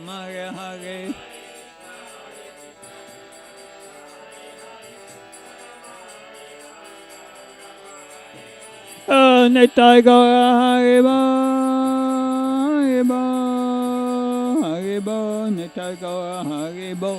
Hare Hare. Nitai Gaura Haribo, Haribo, Haribo, Nitai Gaura Haribo.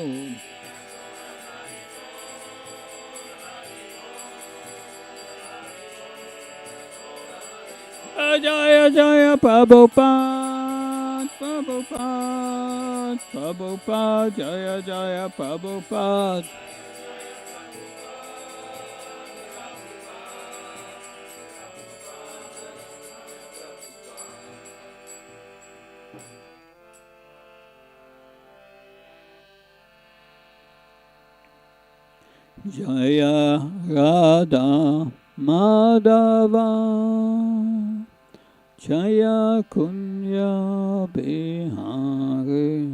Jaya Jaya Prabhupada, Prabhupada, Prabhupada, Jaya Jaya Prabhupada. Jaya Radha Madhava Jaya Kunya Bihari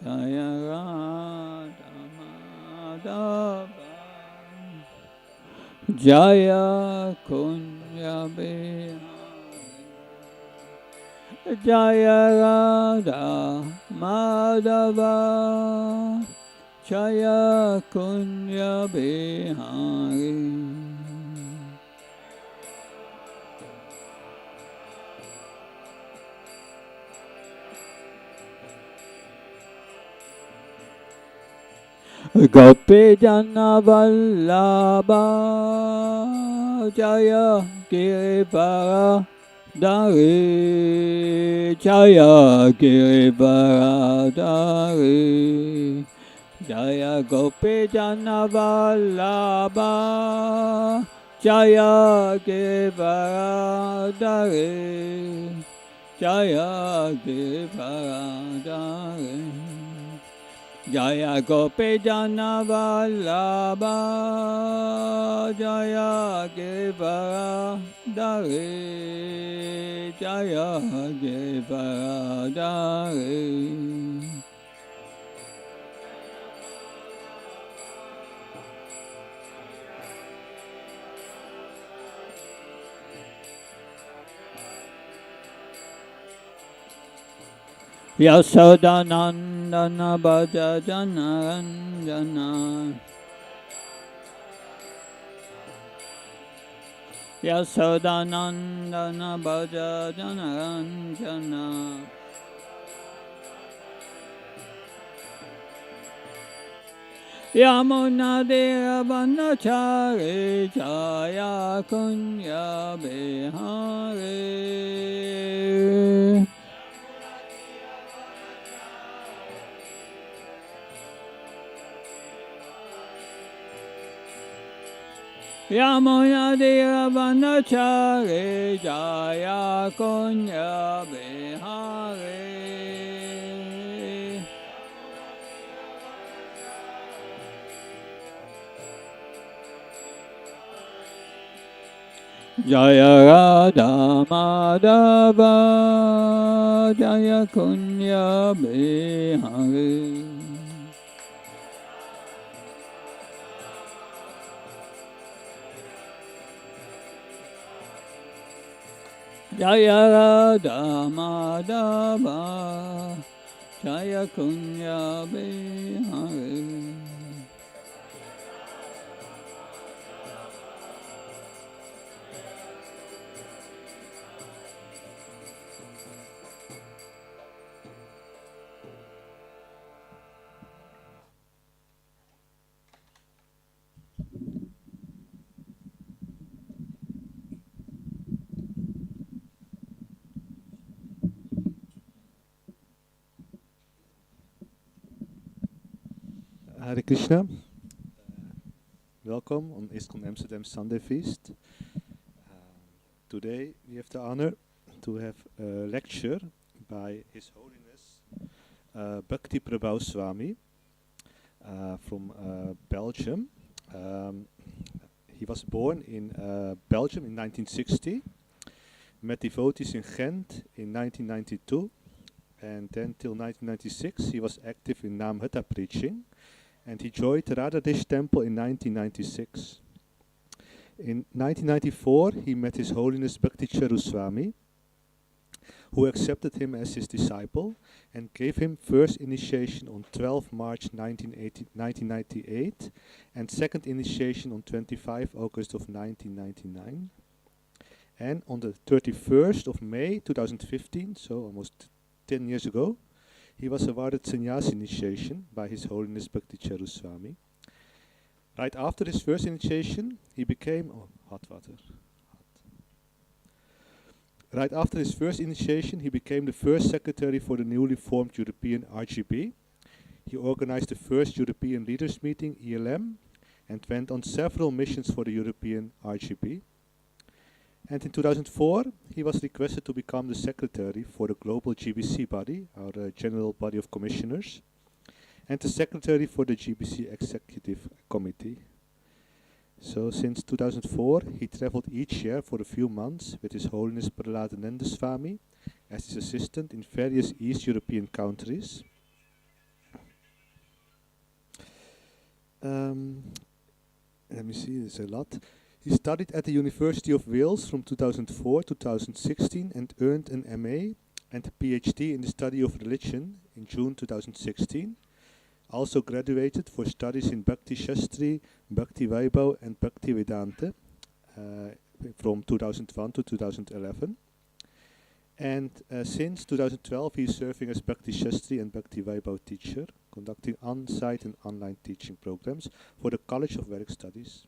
Jaya Radha Madhava Jaya Kunya Bihari Jaya Radha Madhava Jaya Kunya Bihari. Gopi Jana Vallabha Jaya Girivara Dari Jaya Girivara Dari Jaya Gopi Jana Vallabha Jaya Girivara Dari Jaya Girivara Dari Jaya Gopi Jana Vallabha Jaya Girivara Dari Jaya Girivara Dari. Yasodanandana Bhaja Janaranjana Yasodanandana Bhaja Janaranjana Yamunadira Vanachari Jaya Kunya Bihari Yamunadira Vanachari Jaya Kunya Bihari Jaya Radha Madhava Jaya Kunya Bihari Jaya Radha Madhava Jaya Kunya Bihari. Hare Krishna. Welcome on ISKCON Amsterdam Sunday Feast. Today we have the honor to have a lecture by His Holiness Bhakti Prabhu Swami from Belgium. He was born in Belgium in 1960, met devotees in Ghent in 1992, and then till 1996 he was active in Namhutta preaching, and he joined Radhadesh Temple in 1996. In 1994 he met His Holiness Bhakti Charu Swami, who accepted him as his disciple and gave him first initiation on 12 March 1998 and second initiation on 25 August of 1999. And on the 31st of May 2015, so almost 10 years ago, he was awarded sannyas initiation by His Holiness Bhakti Charuswami. Right after his first initiation, he became hot water. Right after his first initiation, he became the first secretary for the newly formed European RGB. He organized the first European Leaders Meeting, ELM, and went on several missions for the European RGB. And in 2004, he was requested to become the secretary for the global GBC body, our General Body of Commissioners, and the secretary for the GBC Executive Committee. So since 2004, he traveled each year for a few months with His Holiness Prahladananda Swami as his assistant in various East European countries. Let me see, there's a lot. He studied at the University of Wales from 2004 to 2016 and earned an MA and a PhD in the study of religion in June 2016. Also graduated for studies in Bhakti Shastri, Bhakti Vaibhav and Bhakti Vedanta from 2001 to 2011. And since 2012 he is serving as Bhakti Shastri and Bhakti Vaibhav teacher, conducting on-site and online teaching programs for the College of Vedic Studies.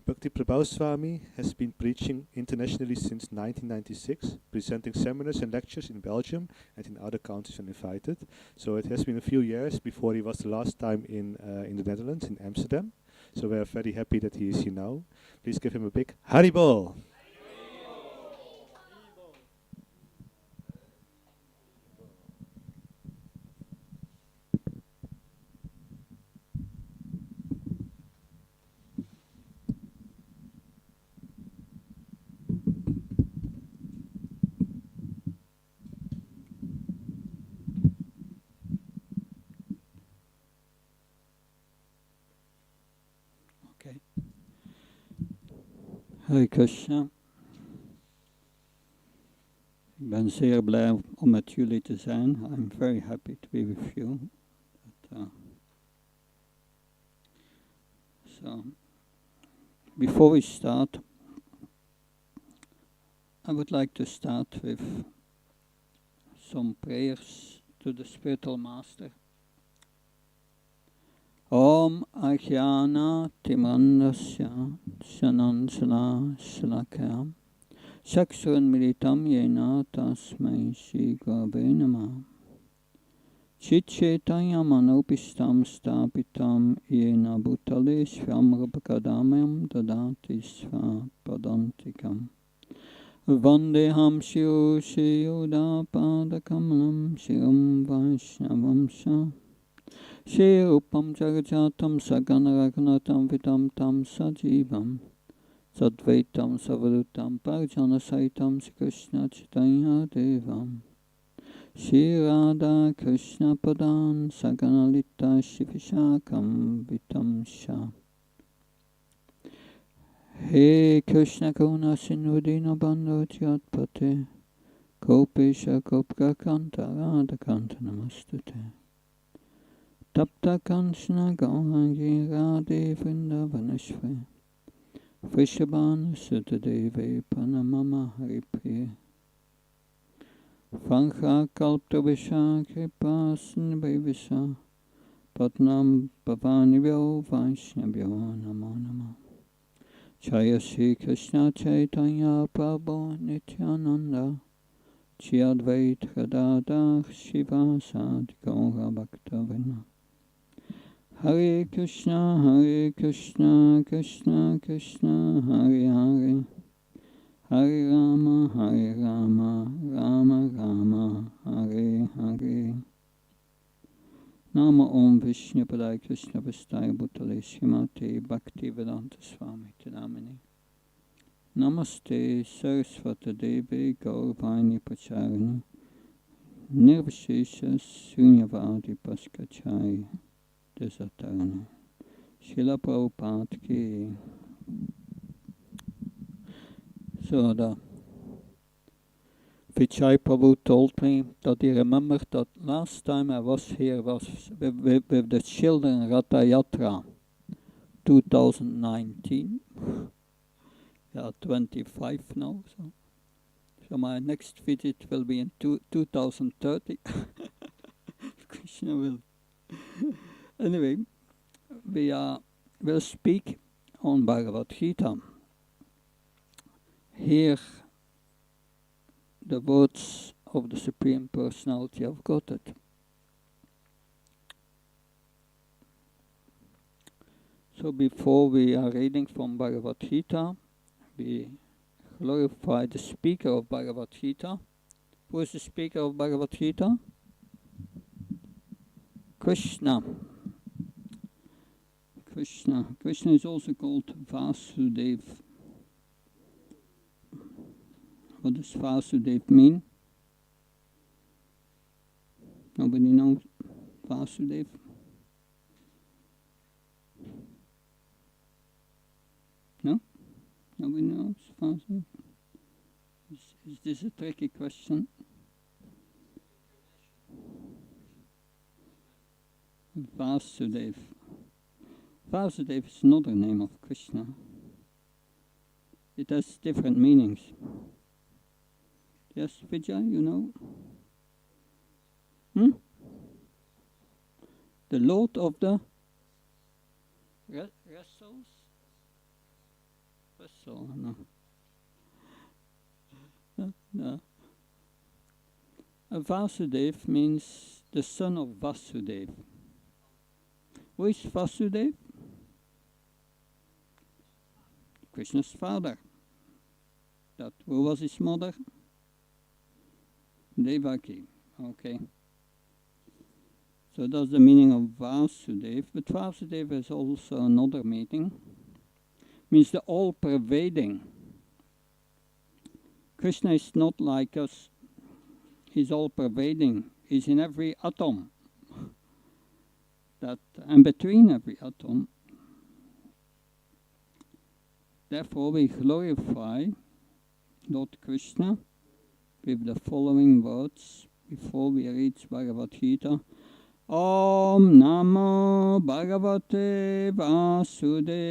Bhakti Prabhu Swami has been preaching internationally since 1996, presenting seminars and lectures in Belgium and in other countries when invited. So it has been a few years before he was the last time in the Netherlands, in Amsterdam. So we are very happy that he is here now. Please give him a big Haribol! Hare Krishna. Ik ben zeer blij om met jullie te zijn. I'm very happy to be with you. So, before we start, I would like to start with some prayers to the spiritual master. Om Ajnana Timandasya Shanansala Shalakaya Chakshurun Militam Yena Tasmai Shri Gurave Namah Chitchetaya Manopistam Stapitam Yena Bhutale Svamrapakadamyam Dadati Svapadantikam Vandeham Shiro Shriyoda Padakamalam Shiram Vaishnavamsha Shri Upam Jagajatam Saganaraganatam Vidam Tam Sajivam Sadvaitam Savadutam Parjana Saitam Sri Krishna Chaitanya Devam Shri Radha Krishna Padan Saganalita Shivishakam Vitam Shah He Krishna Karuna Sindhu Bandhu Jatpate Kopesha Kopka Kanta Radha Kanta Namastute Tapta Kanchana Gaurangi Radhe Vrindavanashve Vrishabhanu Sutadeve Panamama Haripriye Vankha Kalptabhisha Kripa Snibhavisa Patnam Bhavanibhyo Vaishnavyo Namo Namo Jaya Shri Krishna Chaitanya Prabhu Nityananda Shri Advaita Gadadhar Shivasadi Gaura Bhaktavinda Hare Krishna, Krishna Krishna, Hare Hare, Hare Rama, Rama Rama, Hare Hare. Nama Om Vishnu Padaya Krishna Vastaya Bhutale Srimate Bhakti Vedanta Swami Tinamini. Namaste Saraswata Devi Gauravani Pacharini Nirvishesha Sunyavadi Paskachari Desatarana Srila Prabhupada Ki. So the Vijay Prabhu told me that he remembered that last time I was here was with the children Ratha Yatra 2019. Yeah, 25 now. So my next visit will be in 2030. Krishna will. Anyway, we will speak on Bhagavad Gita. Here, the words of the Supreme Personality of Godhead. So before we are reading from Bhagavad Gita, we glorify the speaker of Bhagavad Gita. Who is the speaker of Bhagavad Gita? Krishna. Krishna is also called Vasudev. What does Vasudev mean? Nobody knows Vasudev? No? Nobody knows Vasudev? Is this a tricky question? Vasudev. Vasudev is another name of Krishna. It has different meanings. Yes, Vijay, you know? The Lord of the wrestles? Wrestle, no. Vasudev means the son of Vasudev. Who is Vasudev? Krishna's father. Who was his mother? Devaki. Okay. So that's the meaning of Vasudev. But Vasudev has also another meaning. Means the all-pervading. Krishna is not like us. He's all-pervading. He's in every atom. And between every atom. Therefore we glorify Lord Krishna with the following words before we read Bhagavad Gita. Om Namo Bhagavate Vasudevaya.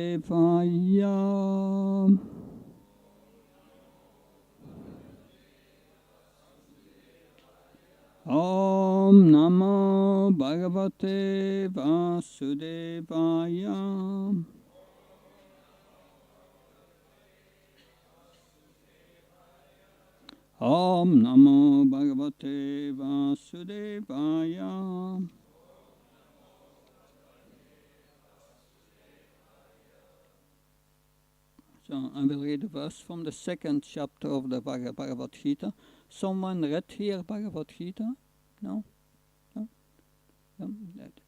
Om Namo Bhagavate Vasudevaya. Om Namo Bhagavate Vasudevaya. So I will read a verse from the second chapter of the Bhagavad Gita. Someone read here Bhagavad Gita? No?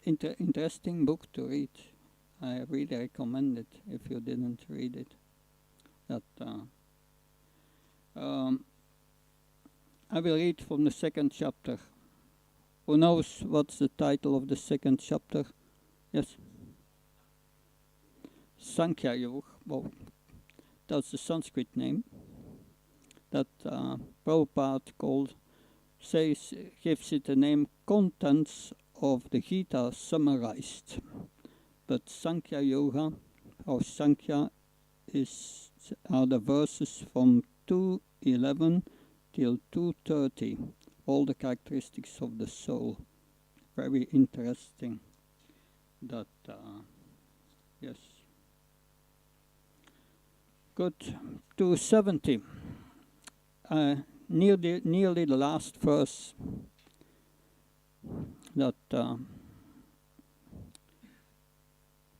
Interesting book to read. I really recommend it if you didn't read it. I will read from the second chapter. Who knows what's the title of the second chapter? Yes? Sankhya Yoga. Well, that's the Sanskrit name that Prabhupada gives it the name Contents of the Gita Summarized. But Sankhya Yoga, or Sankhya, are the verses from 2:11 till 2:30. All the characteristics of the soul. Very interesting. Yes. Good. 270. Nearly the last verse.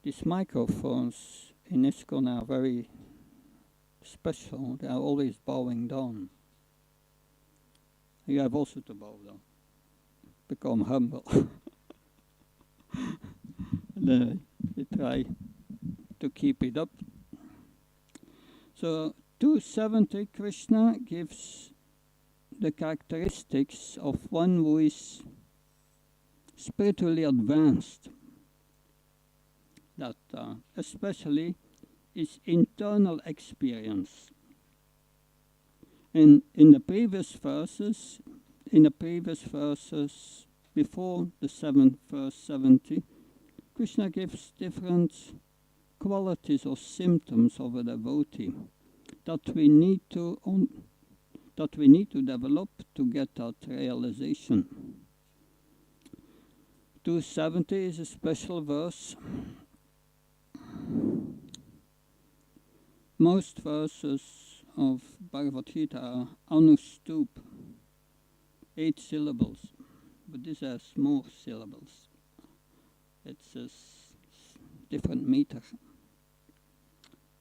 These microphones in ISKCON are very special. They are always bowing down. You have also to bow down. Become humble. We try to keep it up. So 270, Krishna gives the characteristics of one who is spiritually advanced. That especially is internal experience. In the previous verses, before the verse 70, Krishna gives different qualities or symptoms of a devotee that we need to develop to get that realization. 270 is a special verse. Most verses of Bhagavad Gita are anustup, 8 syllables, but this has more syllables. It's a different meter.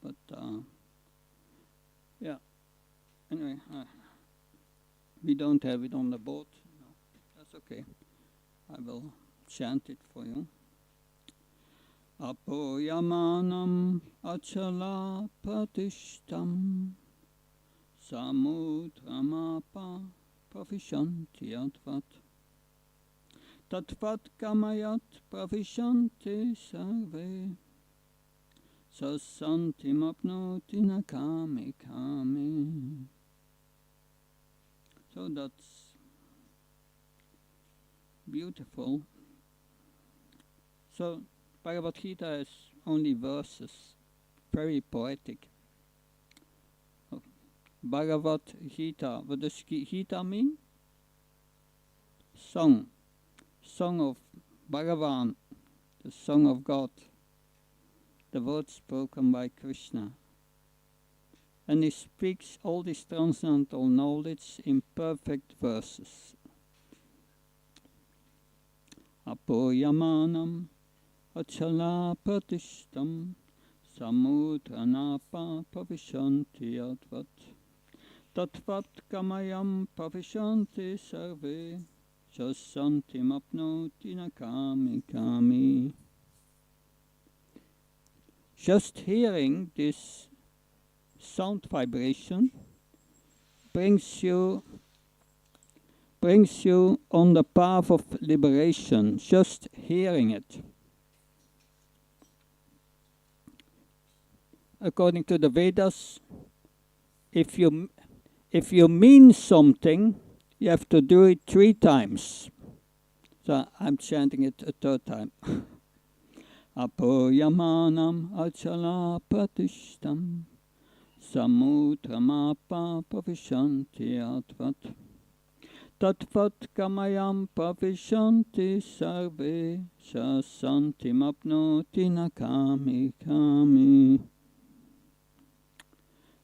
But yeah, anyway, we don't have it on the board. No, that's okay. I will chant it for you. Apoyamanam achala pratishtam samudramapa pravishanti advat tatvat kamayat pravishanti sarve sasantim apnoti na kami kami. So that's beautiful. So Bhagavad Gita is only verses, very poetic. Bhagavad Gita, what does Gita mean? Song. Song of Bhagavan, the song of God. The words spoken by Krishna. And he speaks all this transcendental knowledge in perfect verses. Apoyamanam achala pratishtam samudranapa pravishanti advat tatvat kamayam pravishanti sarve sasantim apnoti na kami kami. Just hearing this sound vibration brings you on the path of liberation, just hearing it. According to the Vedas, if you mean something, you have to do it 3 times. So I'm chanting it a 3rd time. Apoyamanam achala pratishtam samudramapa pravishanti advat tatvat kamayam pravishanti sarve sasantim apnoti na kami kami.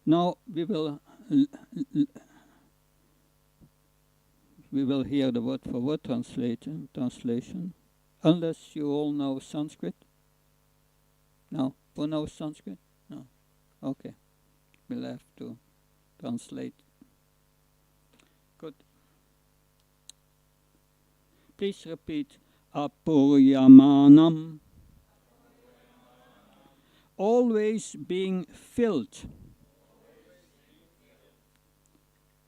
Now we will hear the word for word translation. Unless you all know Sanskrit. No? Who knows Sanskrit? No. Okay. We'll have to translate. Good. Please repeat. Apuryamanam. Always being filled.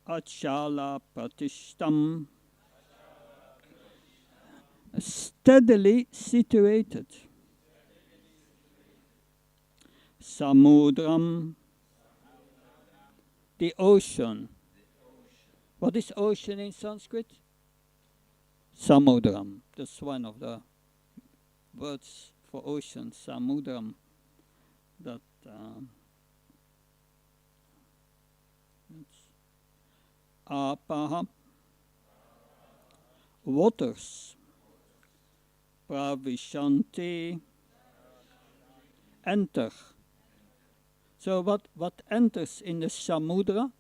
Achala pratishtam. Steadily situated. Samudram, the ocean. What is ocean in Sanskrit? Samudram. That's one of the words for ocean, samudram. That apaha, waters. Pravishanti, enter. So what enters in the samudra?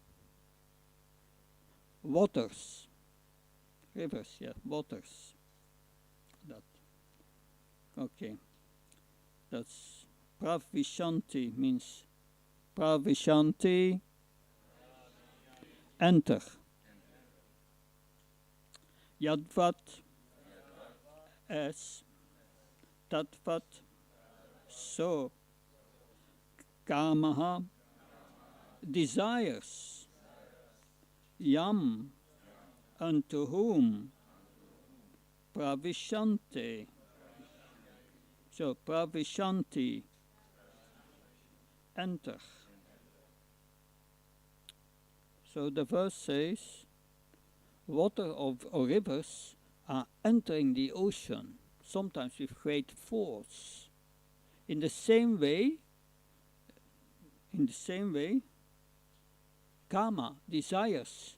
Waters. Rivers, yeah, waters. That. Okay. That's pravishanti means pravishanti, enter. Yadvat, as. Tatvat, so. Kamaha, desires. Yam, unto whom. Pravishanti. So, pravishanti, enter. So the verse says, water of rivers are entering the ocean, sometimes with great force. In the same way, karma, desires,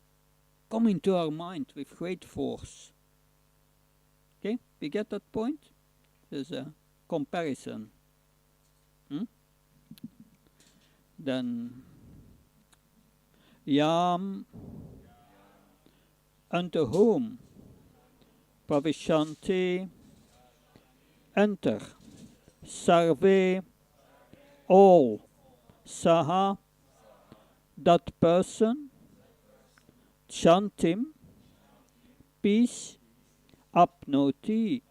come into our mind with great force. Okay, we get that point? There's a comparison. Then, yam, unto whom? Pravishanti, enter. Sarve, all. Saha, that person. Shantim, peace. Apnoti,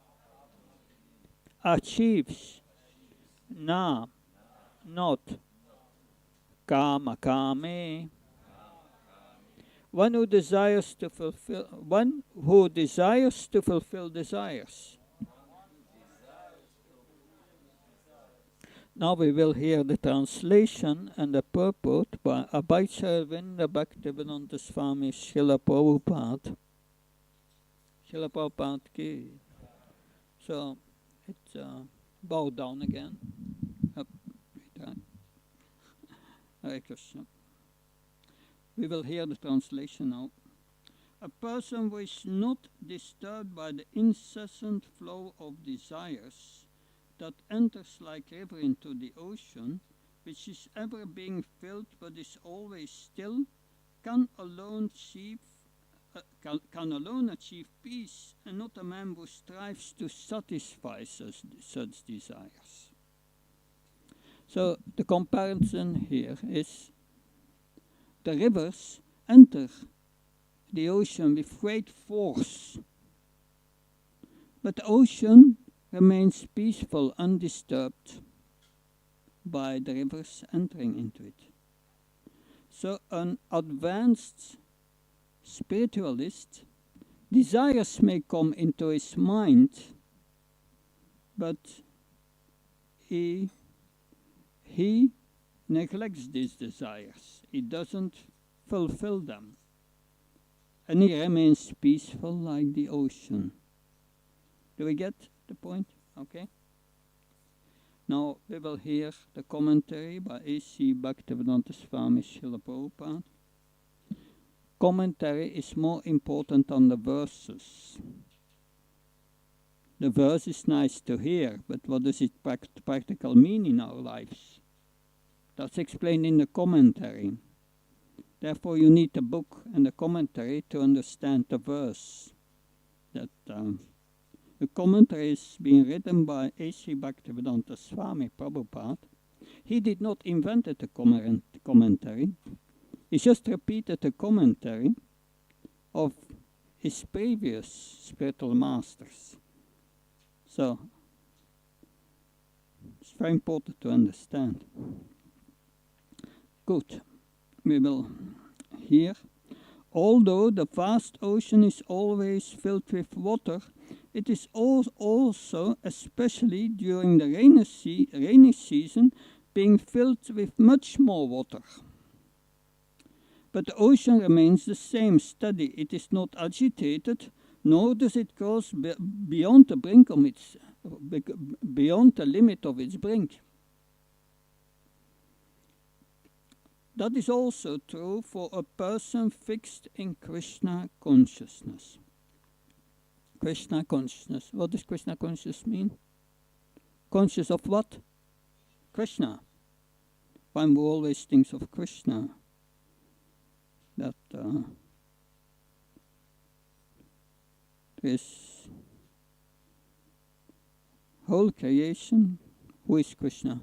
achieves. Na, not. Kama, kame. One who desires to fulfill desires. Now we will hear the translation and the purport by Abhay Sarvinda Bhaktivedanta Swami Srila Prabhupada. Srila Prabhupada ki. So it's bow down again. Up, Hare Krishna. We will hear the translation now. A person who is not disturbed by the incessant flow of desires that enters like river into the ocean, which is ever being filled but is always still, can alone achieve peace, and not a man who strives to satisfy such desires. So the comparison here is the rivers enter the ocean with great force, but the ocean remains peaceful, undisturbed by the rivers entering into it. So an advanced spiritualist, desires may come into his mind, but he neglects these desires. He doesn't fulfill them. And he remains peaceful like the ocean. Do we get the point? Okay. Now we will hear the commentary by A.C. Bhaktivedanta Swami Srila Prabhupada. Commentary is more important than the verses. The verse is nice to hear, but what does it practical mean in our lives? That's explained in the commentary. Therefore you need the book and the commentary to understand the verse. The commentary is being written by A.C. Bhaktivedanta Swami Prabhupada. He did not invent the commentary. He just repeated the commentary of his previous spiritual masters. So, it's very important to understand. Good. We will hear. Although the vast ocean is always filled with water, it is also, especially during the rainy season, being filled with much more water. But the ocean remains the same, steady. It is not agitated, nor does it cross beyond the brink of beyond the limit of its brink. That is also true for a person fixed in Krishna consciousness. Krishna consciousness. What does Krishna consciousness mean? Conscious of what? Krishna. One who always thinks of Krishna. That there is whole creation. Who is Krishna?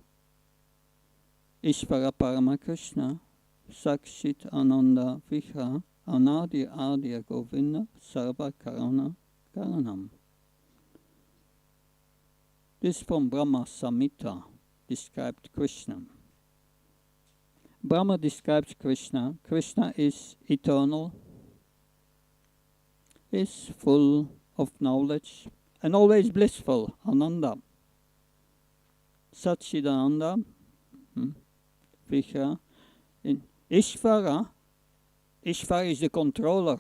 Ishvara Parama Krishna, Sakshit Ananda Vigra, Anadi Adya Govinda, Sarva Karana Karanam. This from Brahma Samhita described Krishna. Brahma describes Krishna. Krishna is eternal, is full of knowledge, and always blissful, Ananda. Satchidananda, Vigra. Ishvara Ishvara is the controller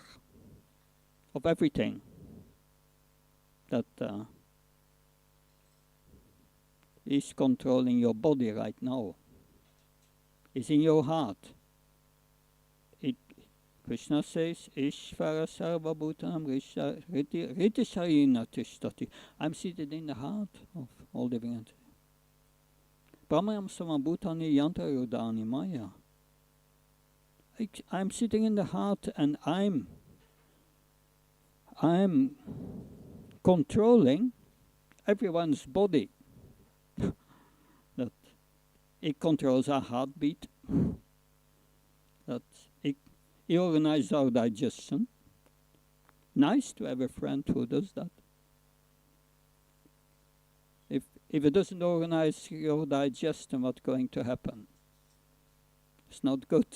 of everything. That is controlling your body right now. Is in your heart. Krishna says, Ishvara Sarva Bhutanam Riti Sharina Tishtati. I'm seated in the heart of all living entities. Brahmayam Samabhutani Yantra Yodani Maya. I'm sitting in the heart and I'm controlling everyone's body. That it controls our heartbeat. That it organizes our digestion. Nice to have a friend who does that. If it doesn't organize your digestion, what's going to happen? It's not good.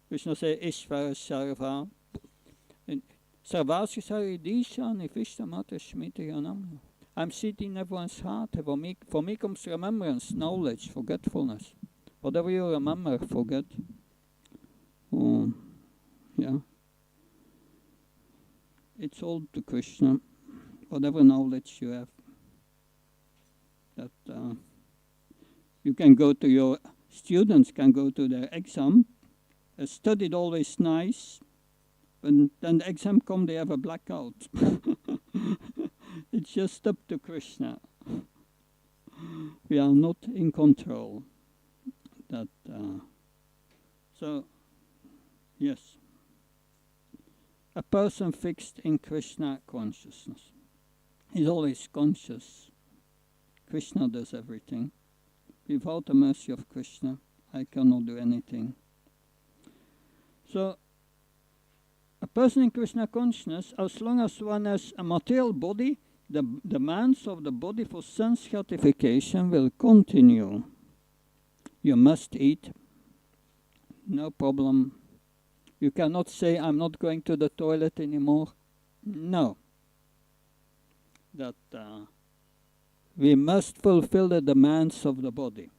Krishna says, Ishvara Sarva. Sarvasya Saridisha Nifishta Mata Shmita Yanam. I'm sitting in everyone's heart. For me comes remembrance, knowledge, forgetfulness. Whatever you remember, forget. Oh, yeah. It's all to Krishna. Whatever knowledge you have. That you can go to your students can go to their exam. Studied always nice. When then the exam comes, they have a blackout. It's just up to Krishna. We are not in control. That so, yes. A person fixed in Krishna consciousness is always conscious. Krishna does everything. Without the mercy of Krishna, I cannot do anything. So, a person in Krishna consciousness, as long as one has a material body, the demands of the body for sense gratification will continue. You must eat, no problem. You cannot say, I'm not going to the toilet anymore. No. That we must fulfill the demands of the body.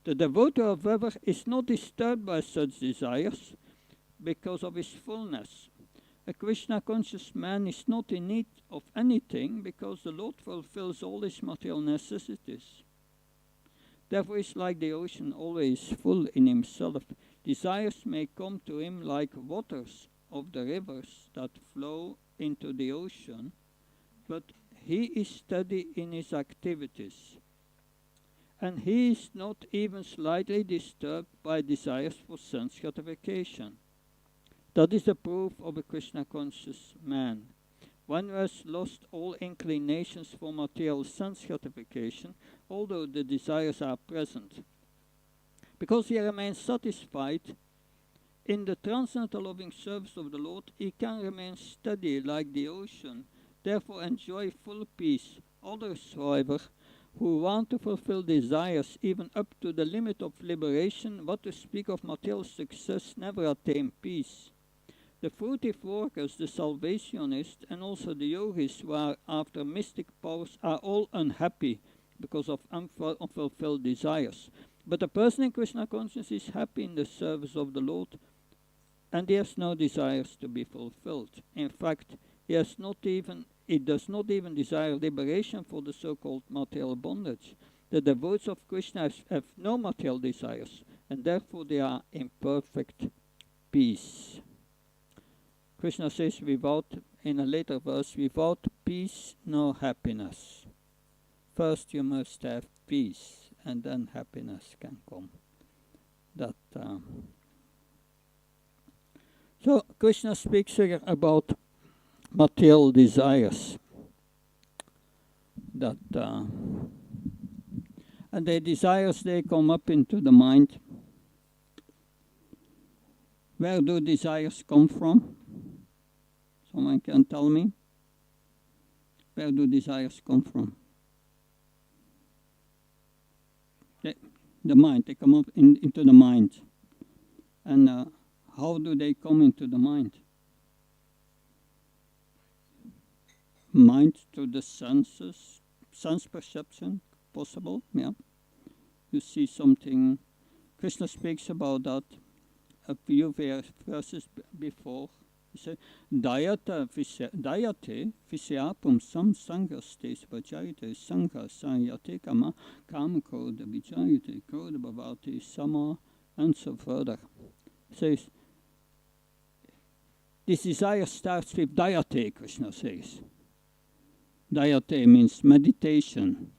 The devotee, however, is not disturbed by such desires because of his fullness. A Krishna-conscious man is not in need of anything because the Lord fulfills all his material necessities. Therefore, he is like the ocean, always full in himself. Desires may come to him like waters of the rivers that flow into the ocean, but he is steady in his activities. And he is not even slightly disturbed by desires for sense gratification. That is the proof of a Krishna-conscious man. One who has lost all inclinations for material sense gratification, although the desires are present. Because he remains satisfied in the transcendental loving service of the Lord, he can remain steady like the ocean, therefore enjoy full peace. Others, however, who want to fulfill desires even up to the limit of liberation, what to speak of material success, never attain peace. The fruitive workers, the salvationists, and also the yogis who are after mystic powers are all unhappy because of unfulfilled desires. But a person in Krishna consciousness is happy in the service of the Lord, and he has no desires to be fulfilled. In fact, he does not even desire liberation for the so-called material bondage. The devotees of Krishna have no material desires, and therefore they are in perfect peace. Krishna says in a later verse, without peace, no happiness. First you must have peace, and then happiness can come. So Krishna speaks here about material desires. And the desires, they come up into the mind. Where do desires come from? Someone can tell me? Where do desires come from? The mind, they come up into the mind. And how do they come into the mind? Mind to the senses, sense perception, possible, yeah. You see something, Krishna speaks about that. a few verses before. He said, Dayate visiapum sam sangastes vajayate sangha sanyate kama kamakroda vijayate kroda bhavati sama, and so further. Says, this desire starts with dayate, Krishna says. Dayate means meditation.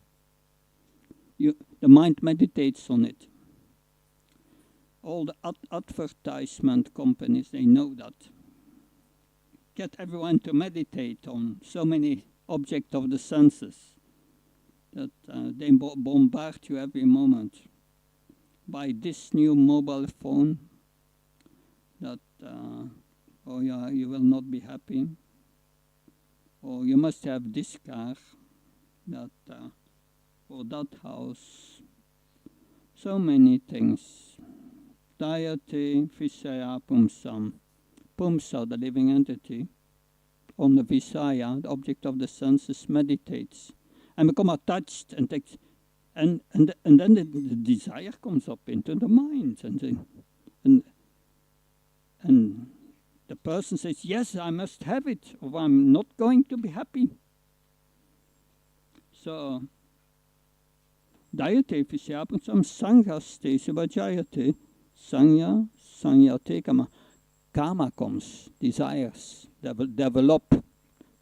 The mind meditates on it. All the advertisement companies, they know that. Get everyone to meditate on so many objects of the senses that they bombard you every moment. Buy this new mobile phone that, oh yeah, you will not be happy. Or you must have this car that, or that house. So many things. Dayate visaya pumsam. Pumsa, the living entity, on the visaya, the object of the senses, meditates and become attached and takes, and then the desire comes up into the mind, and the person says, yes, I must have it, or I'm not going to be happy. So, dayate visaya pumsam sanghaste subhajayate sanya sanyate kama. Karma comes, desires, develop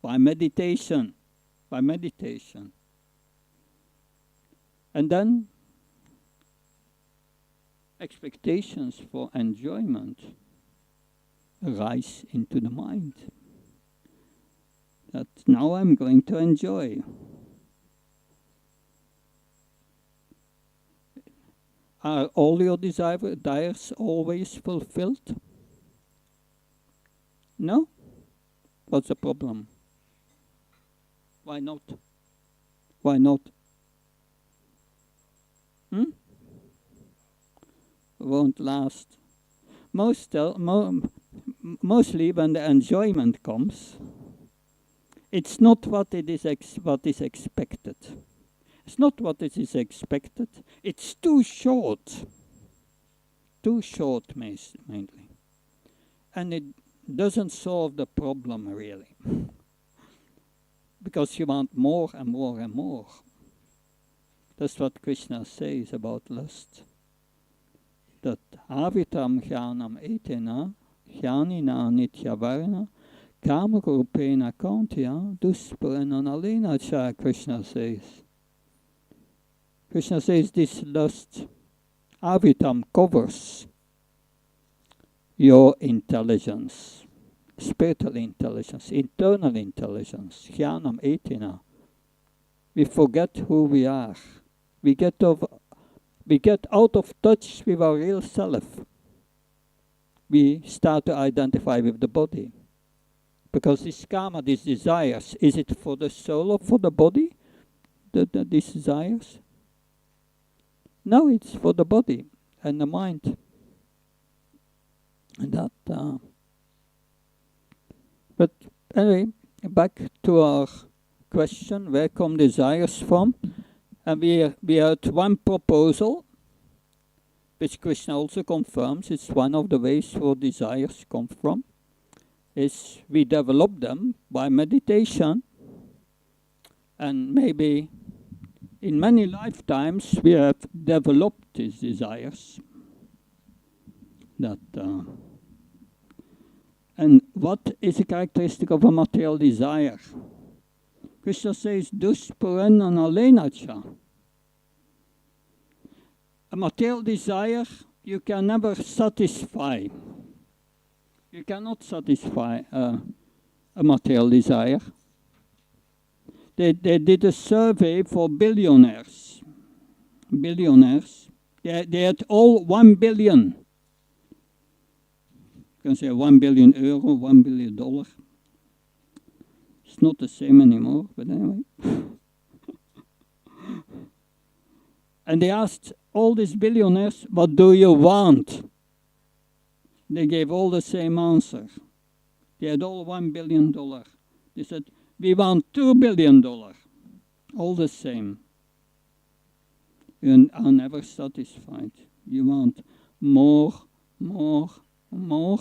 by meditation, And then expectations for enjoyment arise into the mind. That now I'm going to enjoy. Are all your desires always fulfilled? No? What's the problem? Why not? Why not? Won't last. Mostly when the enjoyment comes, it's not what is expected. It's not what it is expected. It's too short. Too short, mainly. And it doesn't solve the problem, really. Because you want more and more and more. That's what Krishna says about lust. That avitam jnanam etena, jnanina nityavarna, kamarupena kauntya, duspurananalena cha, Krishna says. Krishna says this lust, avitam, covers your intelligence, spiritual intelligence, internal intelligence, jnanam etena. We forget who we are. We get out of touch with our real self. We start to identify with the body. Because this karma, these desires, is it for the soul or for the body, these desires? No, it's for the body and the mind. And that, but anyway, back to our question, where come desires from? And we had one proposal, which Krishna also confirms, it's one of the ways where desires come from, is we develop them by meditation, and maybe in many lifetimes we have developed these desires. And what is a characteristic of a material desire? Krishna says, Duspurannanalenacha. A material desire you can never satisfy. You cannot satisfy a material desire. They did a survey for billionaires. They had all 1 billion. You can say 1 billion euro, $1 billion. It's not the same anymore, but anyway. And they asked all these billionaires, what do you want? They gave all the same answer. They had all $1 billion. They said, we want $2 billion. All the same. You are never satisfied. You want more, more, more,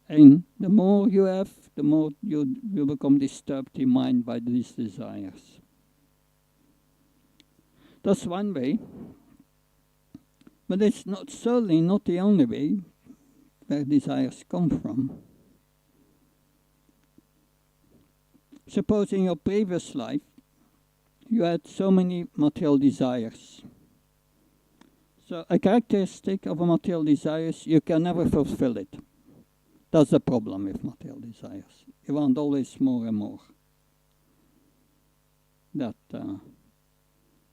and the more you have, the more you become disturbed in mind by these desires. That's one way, but it's certainly not the only way where desires come from. Suppose in your previous life you had so many material desires. So a characteristic of a material desire is you can never fulfill it. That's the problem with material desires. You want always more and more.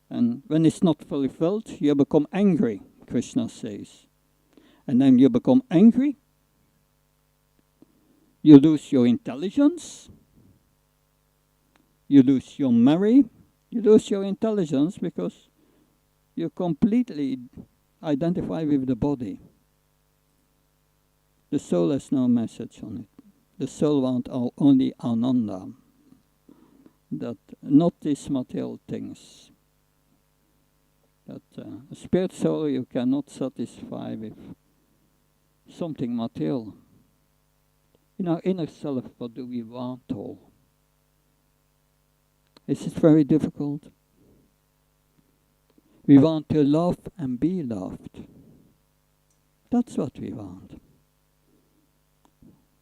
And when it's not fulfilled, you become angry, Krishna says. And then you become angry, you lose your intelligence, you lose your memory, you lose your intelligence because you completely identify with the body. The soul has no message on it. The soul wants only Ananda, that not these material things. That a spirit soul you cannot satisfy with something material. In our inner self, what do we want all? Is it very difficult? We want to love and be loved. That's what we want.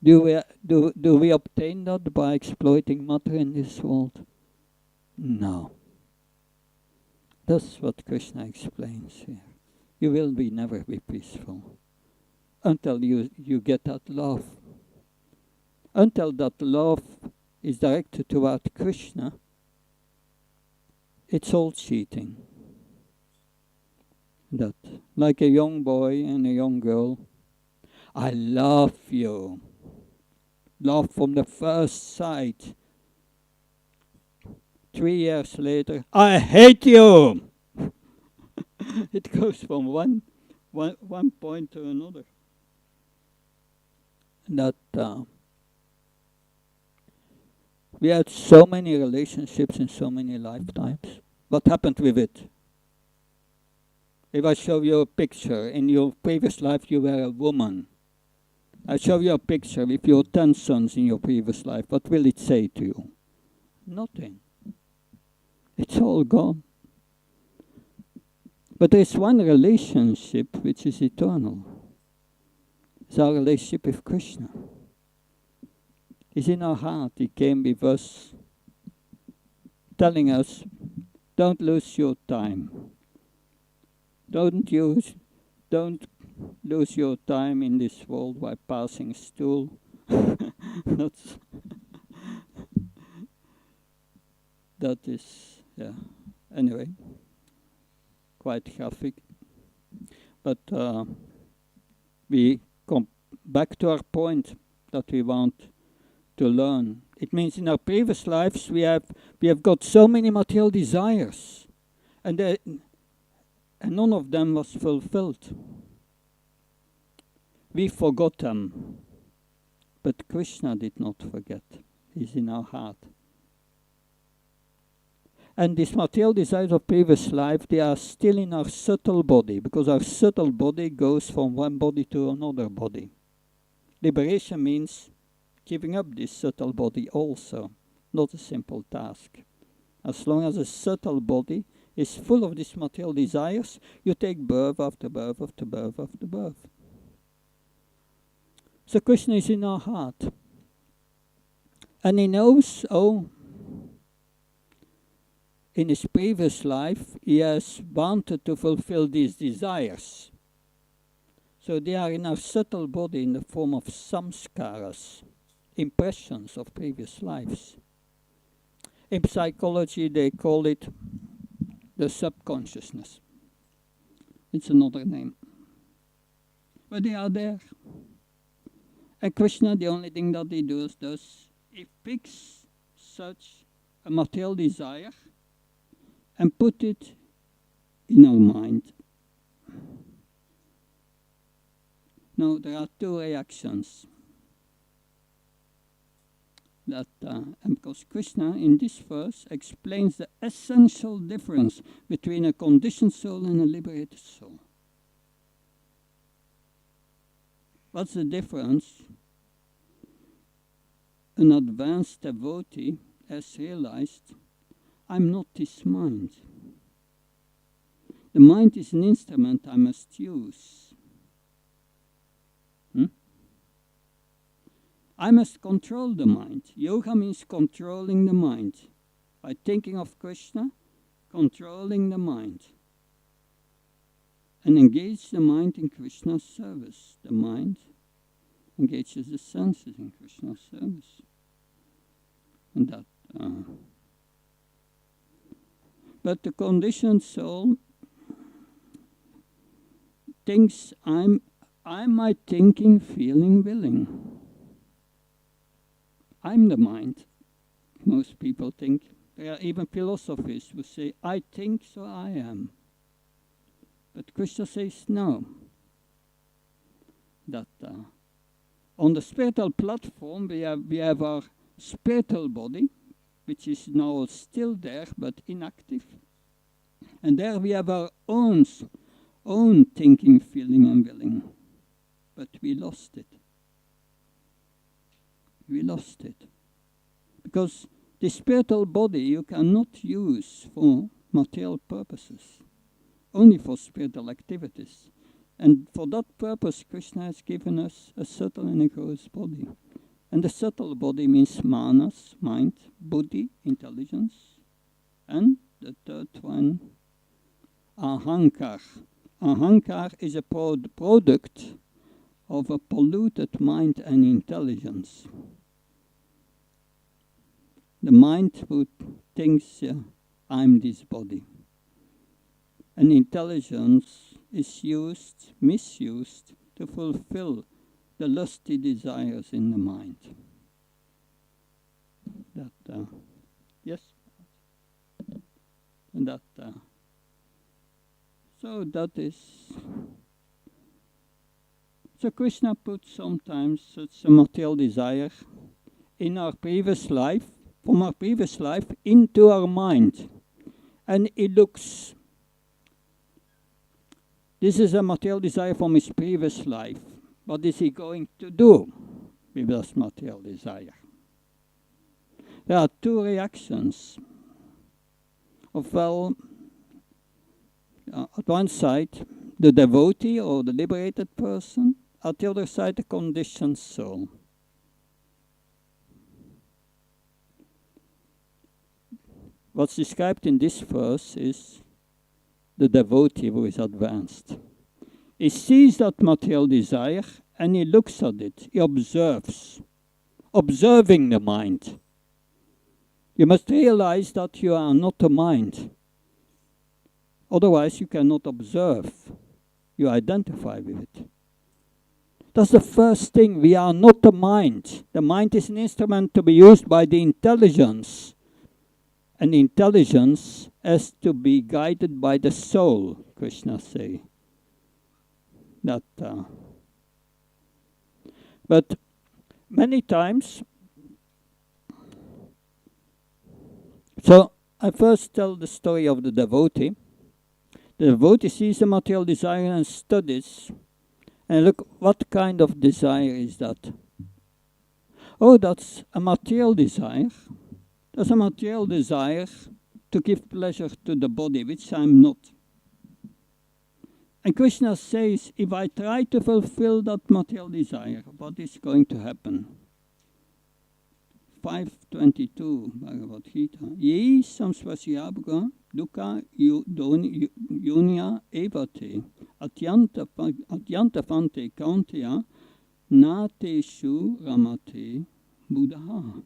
Do we obtain that by exploiting matter in this world? No. That's what Krishna explains here. You will never be peaceful until you get that love. Until that love is directed toward Krishna, it's all cheating. That, like a young boy and a young girl, I love you. Love from the first sight. 3 years later, I hate you. It goes from one point to another. That we had so many relationships in so many lifetimes. What happened with it? If I show you a picture, in your previous life you were a woman. I show you a picture with your 10 sons in your previous life. What will it say to you? Nothing. It's all gone. But there is one relationship which is eternal. It's our relationship with Krishna. It's in our heart. He came with us, telling us, don't lose your time. Don't lose your time in this world by passing stool. That is, yeah. Anyway, quite graphic. But we come back to our point that we want to learn. It means in our previous lives we have got so many material desires, and none of them was fulfilled. We forgot them, but Krishna did not forget. He's in our heart. And these material desires of previous life, they are still in our subtle body, because our subtle body goes from one body to another body. Liberation means giving up this subtle body also, not a simple task. As long as a subtle body is full of these material desires, you take birth after birth after birth after birth. So Krishna is in our heart. And he knows, in his previous life, he has wanted to fulfill these desires. So they are in our subtle body in the form of samskaras, impressions of previous lives. In psychology, they call it the subconsciousness. It's another name. But they are there. And Krishna, the only thing that he does, he picks such a material desire and put it in our mind. Now, there are two reactions. And because Krishna, in this verse, explains the essential difference between a conditioned soul and a liberated soul. What's the difference? An advanced devotee has realized, I'm not this mind. The mind is an instrument I must use. I must control the mind. Yoga means controlling the mind. By thinking of Krishna, controlling the mind. And engage the mind in Krishna's service. The mind engages the senses in Krishna's service. And that. But the conditioned soul thinks I'm my thinking, feeling, willing. I'm the mind. Most people think. There are even philosophers who say, I think, so I am. But Krishna says no. That on the spiritual platform we have our spiritual body, which is now still there but inactive. And there we have our own thinking, feeling and willing. But we lost it. We lost it. Because the spiritual body you cannot use for material purposes. Only for spiritual activities. And for that purpose, Krishna has given us a subtle and a gross body. And the subtle body means manas, mind, buddhi, intelligence. And the third one, ahankar. Ahankar is a product of a polluted mind and intelligence. The mind who thinks, I'm this body. And intelligence is misused to fulfill the lusty desires in the mind. That, yes? And that, so that is... So Krishna puts sometimes such a material desire in our previous life, from our previous life, into our mind. And it looks... This is a material desire from his previous life. What is he going to do with this material desire? There are two reactions. At one side, the devotee or the liberated person. At the other side, the conditioned soul. What's described in this verse is the devotee who is advanced. He sees that material desire and he looks at it. He observes. Observing the mind. You must realize that you are not a mind. Otherwise you cannot observe. You identify with it. That's the first thing. We are not a mind. The mind is an instrument to be used by the intelligence. And intelligence has to be guided by the soul, Krishna says. But many times, so I first tell the story of the devotee. The devotee sees the material desire and studies. And look, what kind of desire is that? Oh, that's a material desire. That's a material desire to give pleasure to the body, which I'm not. And Krishna says, if I try to fulfill that material desire, what is going to happen? 5:22 Bhagavad Gita. Ye samsvasyabhga dukkha yunya evate atyanta fante kaunteya nateshu ramate buddha.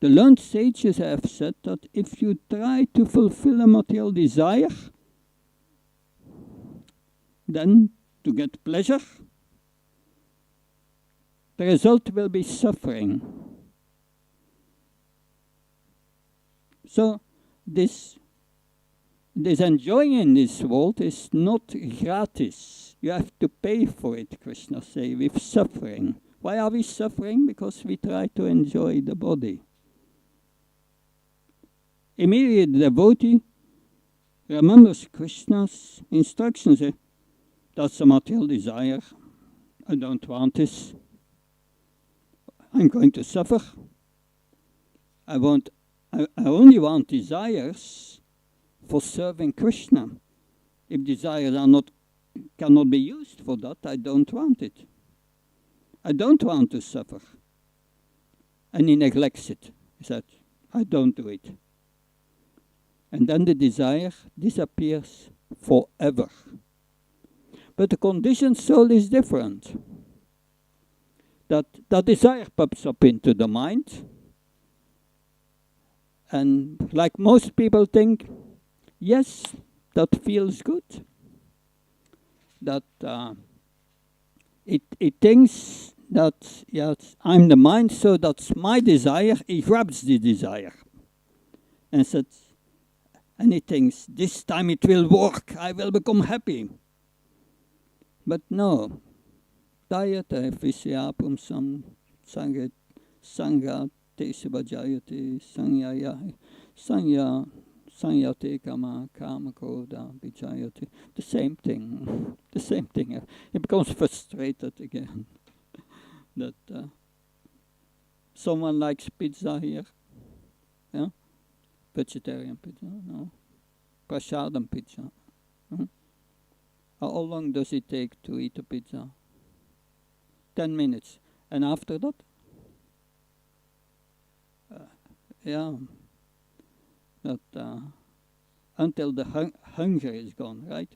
The learned sages have said that if you try to fulfill a material desire, then to get pleasure, the result will be suffering. So this enjoying in this world is not gratis. You have to pay for it, Krishna says, with suffering. Why are we suffering? Because we try to enjoy the body. Immediately the devotee remembers Krishna's instructions. That's a material desire. I don't want this. I'm going to suffer. I only want desires for serving Krishna. If desires cannot be used for that, I don't want it. I don't want to suffer. And he neglects it. He said, I don't do it. And then the desire disappears forever. But the conditioned soul is different. That desire pops up into the mind. And like most people think, yes, that feels good. That it thinks that, yes, I'm the mind, so that's my desire. He grabs the desire and says, and he thinks, this time it will work, I will become happy. But no. Dayate visyapum sangha tesubajayate sanyate kama koda vijayate. The same thing. The same thing. He becomes frustrated again. That someone likes pizza here. Yeah? Vegetarian pizza, no. Prasadam pizza. How long does it take to eat a pizza? 10 minutes. And after that? Until the hunger is gone, right?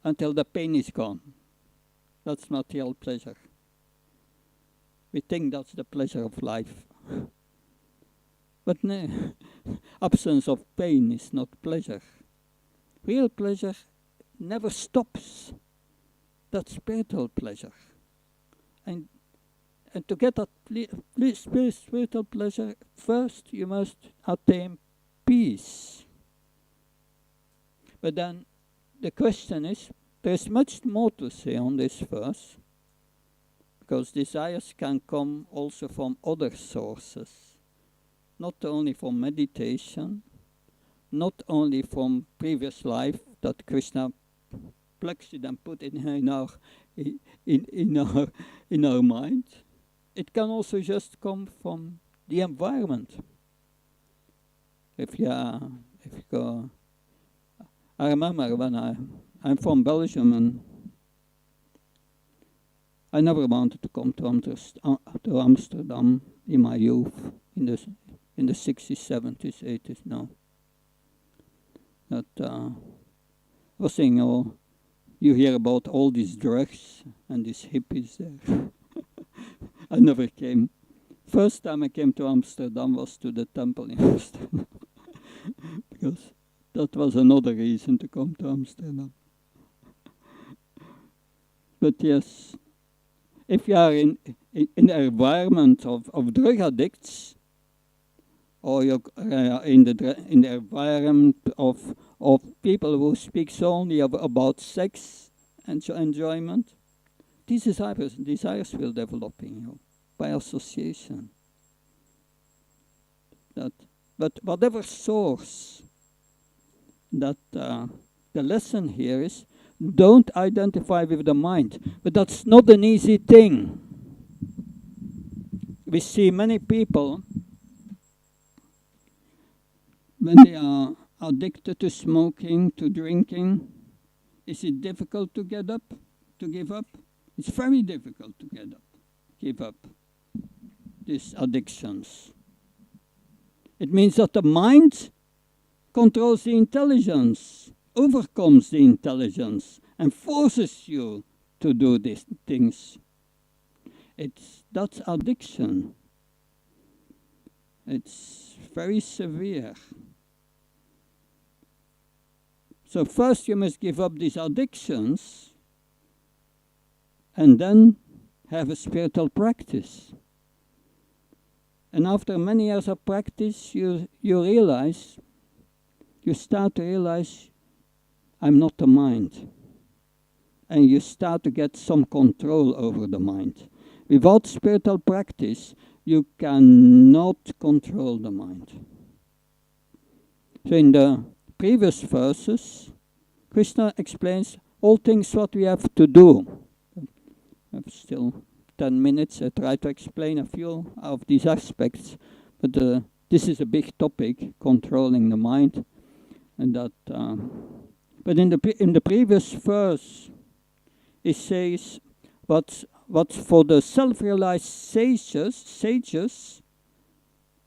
Until the pain is gone. That's material pleasure. We think that's the pleasure of life. But no, absence of pain is not pleasure. Real pleasure never stops. That's spiritual pleasure. And to get that spiritual pleasure, first you must attain peace. But then the question is, there's much more to say on this verse, because desires can come also from other sources, not only from meditation, not only from previous life that Krishna plucks it and put in our mind. It can also just come from the environment. If you go, I remember when I'm from Belgium, and I never wanted to come to Amsterdam in my youth, in the 60s, 70s, 80s. No. That I was saying, oh, you hear about all these drugs and these hippies there. I never came. First time I came to Amsterdam was to the temple in Amsterdam. Because that was another reason to come to Amsterdam. But yes, if you are in the environment of drug addicts, or you're in the environment of people who speaks only about sex and enjoyment, these desires will develop in you by association. But whatever source, that the lesson here is, don't identify with the mind. But that's not an easy thing. We see many people, when they are addicted to smoking, to drinking, is it difficult to give up? It's very difficult to give up these addictions. It means that the mind controls the intelligence, overcomes the intelligence, and forces you to do these things. That's addiction. It's very severe. So first you must give up these addictions, and then have a spiritual practice. And after many years of practice, you start to realize, I'm not the mind. And you start to get some control over the mind. Without spiritual practice, you cannot control the mind. So in the previous verses, Krishna explains all things what we have to do. still 10 minutes. I try to explain a few of these aspects, but this is a big topic, controlling the mind, and that. But in the previous verse, it says, "What's for the self-realized sages,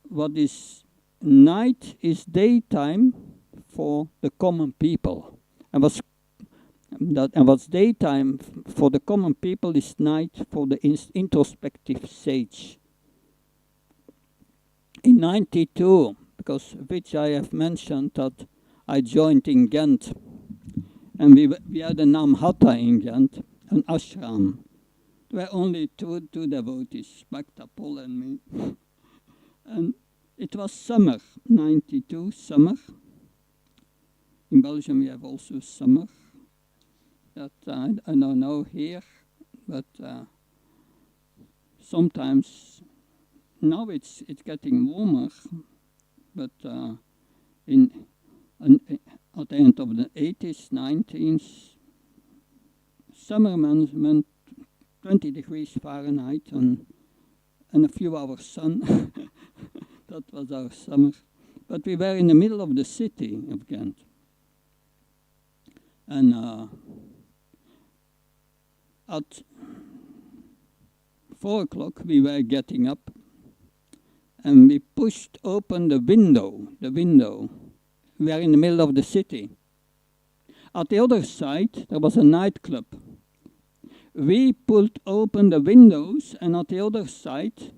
what is night is daytime for the common people, and what's daytime for the common people is night for the introspective sage." In '92, because which I have mentioned that I joined in Ghent, and we had a Namhata in Ghent, an ashram. There were only two devotees, Bhakta Paul and me. And it was summer, '92 summer. In Belgium we have also summer. That I don't know here, but sometimes now it's getting warmer. But at the end of the 80s, 90s, summer meant 20 degrees Fahrenheit and a few hours sun. That was our summer. But we were in the middle of the city of Ghent. And at 4 o'clock we were getting up, and we pushed open the window. We are in the middle of the city. At the other side there was a nightclub. We pulled open the windows, and at the other side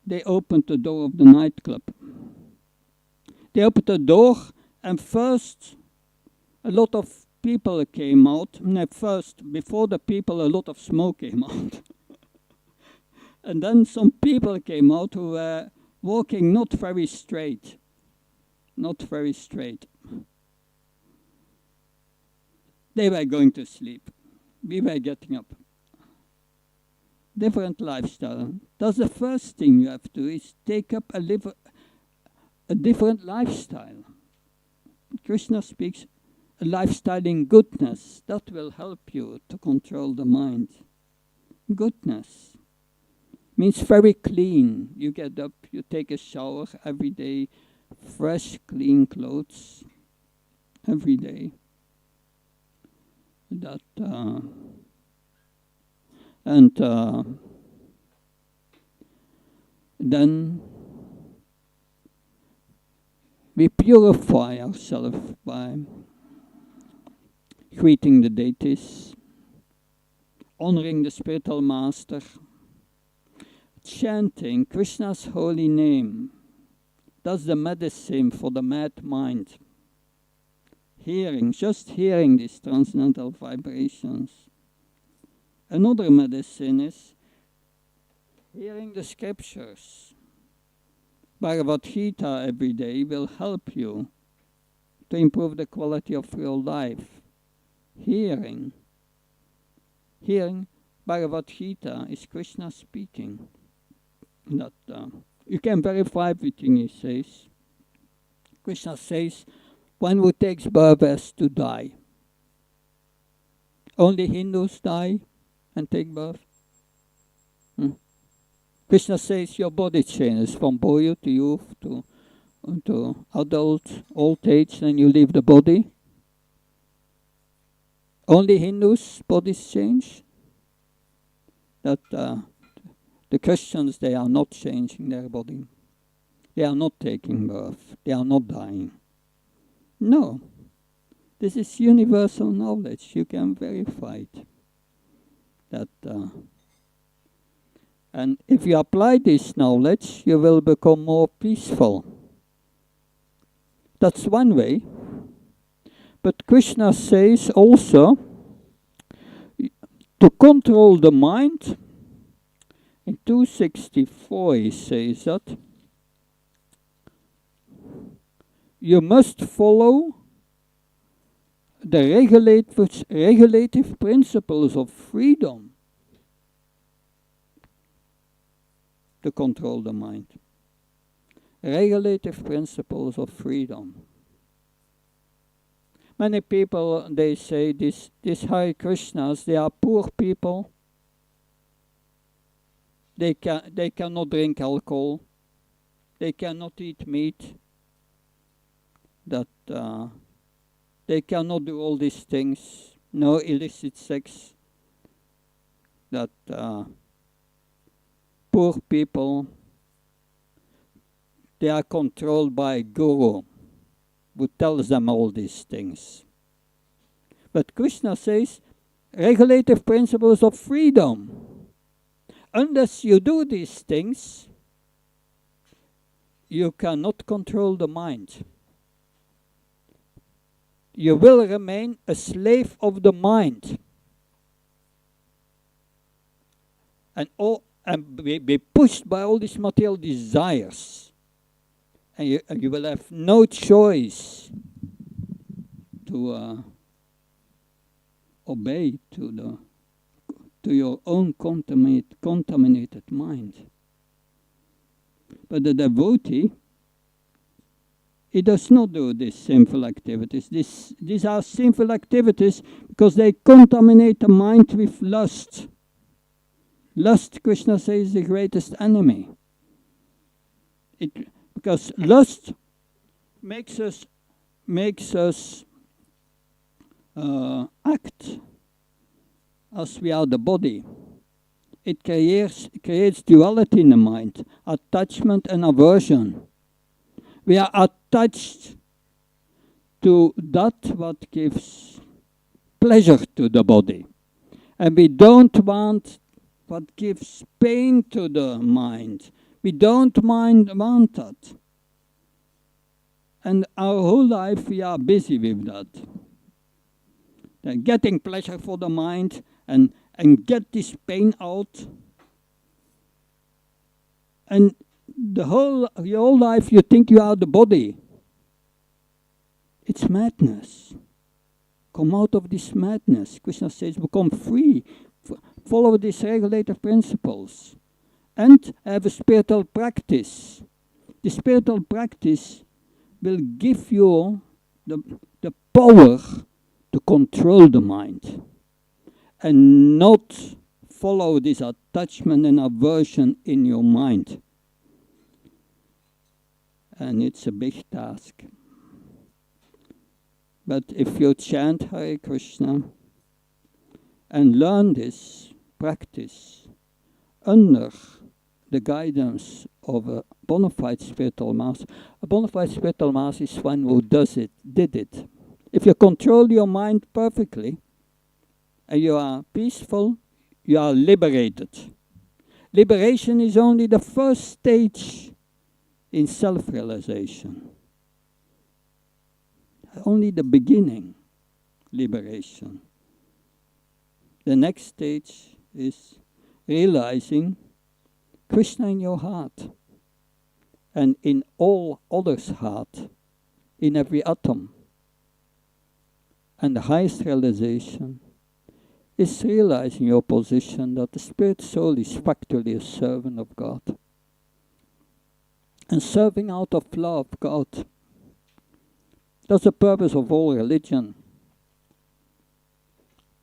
they opened the door of the nightclub. They opened the door, and first a lot of people came out. Before the people, a lot of smoke came out. And then some people came out who were walking not very straight. They were going to sleep. We were getting up. Different lifestyle. That's the first thing you have to do, is take up a different lifestyle. Krishna speaks a lifestyle in goodness. That will help you to control the mind. Goodness means very clean. You get up, you take a shower every day, fresh, clean clothes every day. That then we purify ourselves by greeting the deities, honoring the spiritual master, chanting Krishna's holy name. That's the medicine for the mad mind. Just hearing these transcendental vibrations. Another medicine is hearing the scriptures. Bhagavad Gita every day will help you to improve the quality of your life. Hearing Bhagavad Gita is Krishna speaking. That you can verify everything he says. Krishna says, one who takes birth has to die. Only Hindus die and take birth. Krishna says your body changes from boy to youth to adult, old age, then you leave the body. Only Hindus' bodies change. That the Christians, they are not changing their body. They are not taking birth. They are not dying. No. This is universal knowledge. You can verify it. That, and if you apply this knowledge, you will become more peaceful. That's one way. But Krishna says also, to control the mind, in 264 he says that, you must follow the regulative principles of freedom to control the mind. Regulative principles of freedom. Many people, they say, these Hare Krishnas, they are poor people. They cannot drink alcohol. They cannot eat meat. That they cannot do all these things. No illicit sex. That poor people, they are controlled by a guru who tells them all these things. But Krishna says, regulative principles of freedom. Unless you do these things, you cannot control the mind. You will remain a slave of the mind. And be pushed by all these material desires. And you will have no choice to obey to your own contaminated mind. But the devotee, he does not do these sinful activities. These are sinful activities because they contaminate the mind with lust. Lust, Krishna says, is the greatest enemy. Because lust makes us act as we are the body. It creates duality in the mind, attachment and aversion. We are attached to that what gives pleasure to the body. And we don't want what gives pain to the mind. We don't want that. And our whole life we are busy with that. Getting pleasure for the mind and get this pain out. And your whole life you think you are the body. It's madness. Come out of this madness. Krishna says, become free. Follow these regulative principles. And have a spiritual practice. The spiritual practice will give you the power to control the mind. And not follow this attachment and aversion in your mind. And it's a big task. But if you chant Hare Krishna and learn this practice under the guidance of a bona fide spiritual master, a bona fide spiritual master is one who did it. If you control your mind perfectly and you are peaceful, you are liberated. Liberation is only the first stage in self-realization. Only the beginning, liberation. The next stage is realizing Krishna in your heart and in all others' heart, in every atom. And the highest realization is realizing your position that the spirit soul is factually a servant of God. And serving out of love God. That's the purpose of all religion.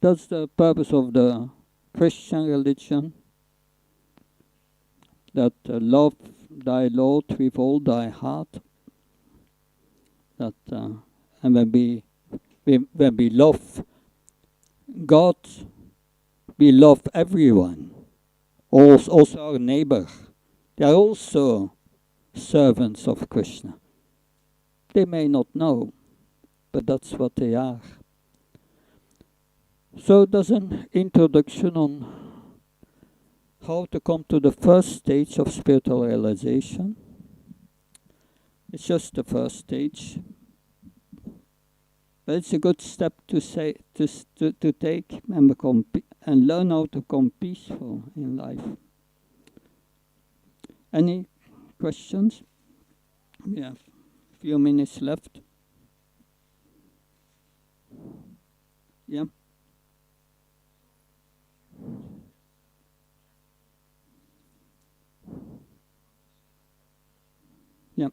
That's the purpose of the Christian religion. That love thy Lord with all thy heart. That and when we love God, we love everyone. Also our neighbor. They are also servants of Krishna. They may not know, but that's what they are. So there's an introduction on how to come to the first stage of spiritual realization. It's just the first stage. But it's a good step to take and become and learn how to become peaceful in life. Any questions? We have a few minutes left. Yeah. Yeah.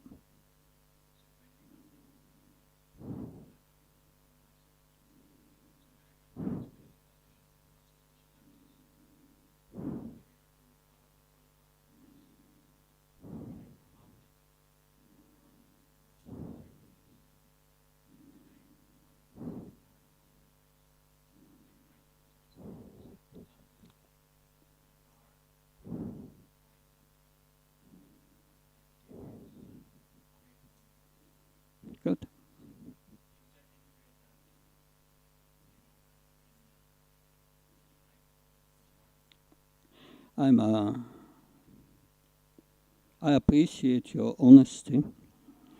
I appreciate your honesty.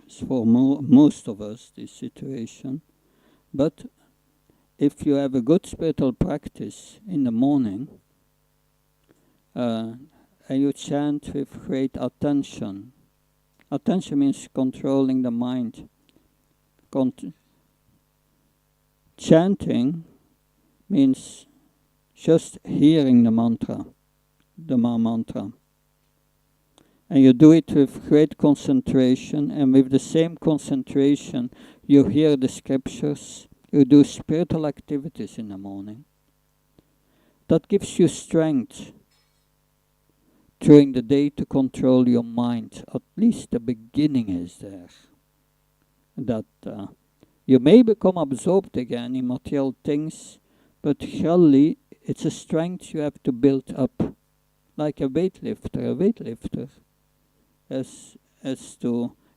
It's for most of us, this situation. But if you have a good spiritual practice in the morning, and you chant with great attention. Attention means controlling the mind. Chanting means just hearing the mantra, the mantra. And you do it with great concentration, and with the same concentration you hear the scriptures, you do spiritual activities in the morning. That gives you strength during the day to control your mind. At least the beginning is there. That you may become absorbed again in material things, but really it's a strength you have to build up. Like a weightlifter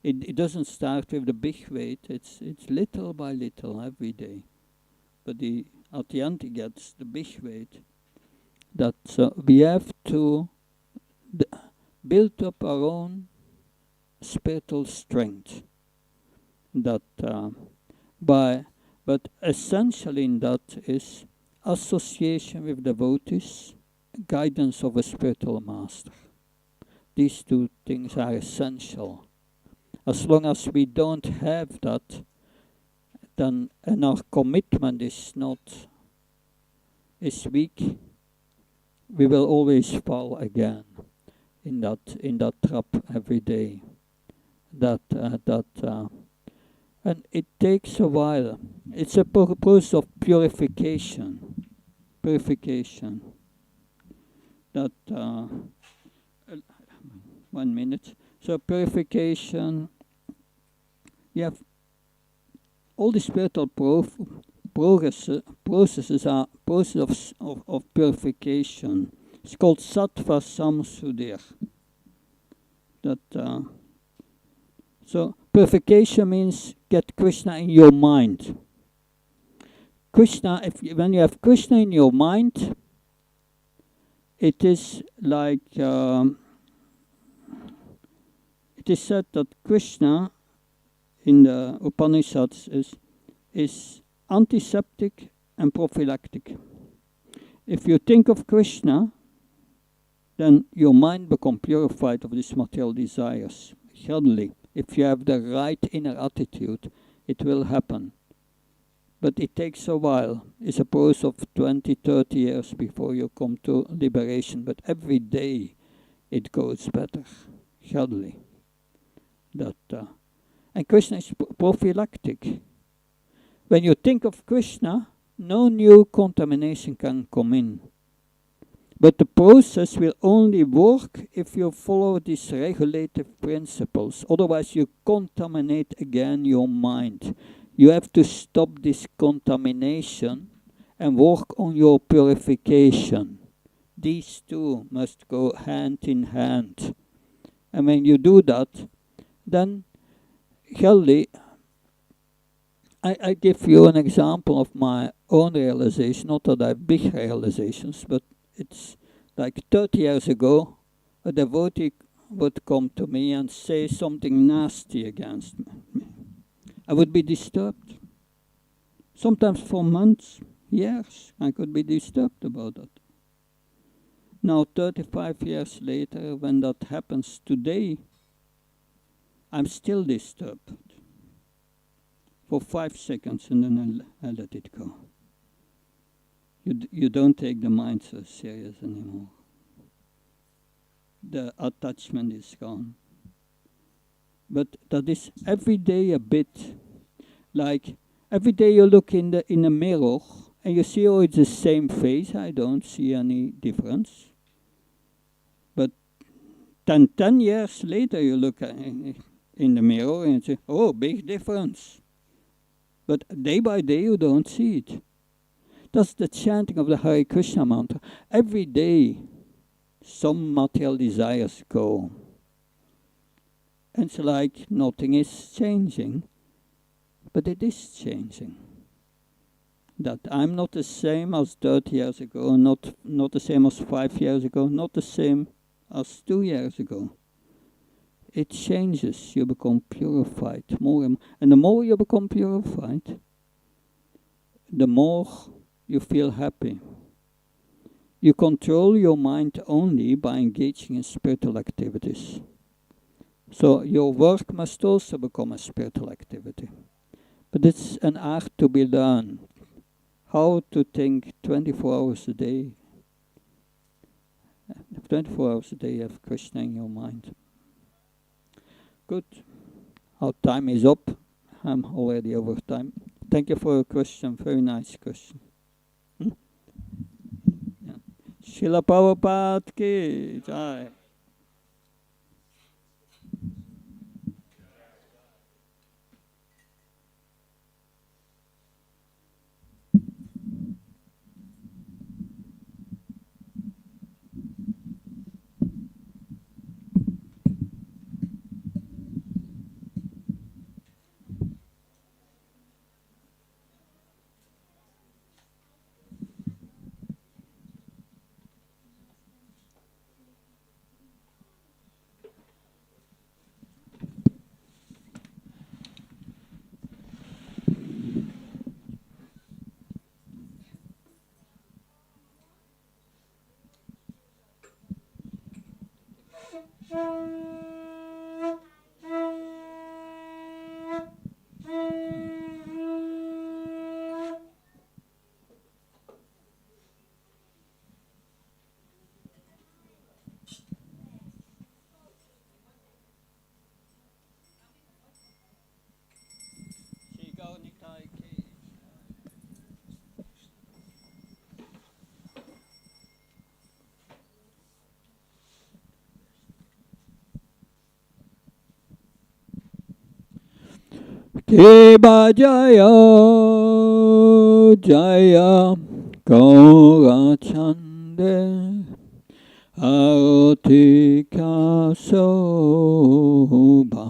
it doesn't start with the big weight, it's little by little every day. But at the end he gets the big weight. That we have to build up our own spiritual strength. That but essentially in that is association with devotees, guidance of a spiritual master. These two things are essential. As long as we don't have that, then and our commitment is weak, we will always fall again in that trap every day. And it takes a while. It's a process of purification. That 1 minute. So purification. You have all the spiritual processes are processes of purification. It's called sattva samsuddhir. So purification means get Krishna in your mind. Krishna, when you have Krishna in your mind, it is like it is said that Krishna in the Upanishads is antiseptic and prophylactic. If you think of Krishna, then your mind becomes purified of these material desires. Suddenly, if you have the right inner attitude, it will happen. But it takes a while. It's a process of 20, 30 years before you come to liberation. But every day it goes better, suddenly. And Krishna is prophylactic. When you think of Krishna, no new contamination can come in. But the process will only work if you follow these regulative principles. Otherwise you contaminate again your mind. You have to stop this contamination and work on your purification. These two must go hand in hand. And when you do that, then Geldi, I give you an example of my own realization, not that I have big realizations, but it's like 30 years ago, a devotee would come to me and say something nasty against me. I would be disturbed. Sometimes for months, years, I could be disturbed about that. Now, 35 years later, when that happens today, I'm still disturbed. For 5 seconds and then I let it go. You don't take the mind so serious anymore. The attachment is gone. But that is every day a bit. Like every day you look in the mirror and you see, oh, it's the same face. I don't see any difference. But 10 years later you look in the mirror and say, oh, big difference. But day by day you don't see it. That's the chanting of the Hare Krishna mantra. Every day some material desires go. And it's like nothing is changing, but it is changing. that I'm not the same as 30 years ago, not the same as 5 years ago, not the same as 2 years ago. It changes. You become purified more and the more you become purified, the more you feel happy. You control your mind only by engaging in spiritual activities. So your work must also become a spiritual activity. But it's an art to be learned. How to think 24 hours a day. 24 hours a day you have Krishna in your mind. Good. Our time is up. I'm already over time. Thank you for your question. Very nice question. Yeah. Srila Prabhupada ki jai. Deva Jaya Jaya Gaura Chande Arotika Sobha.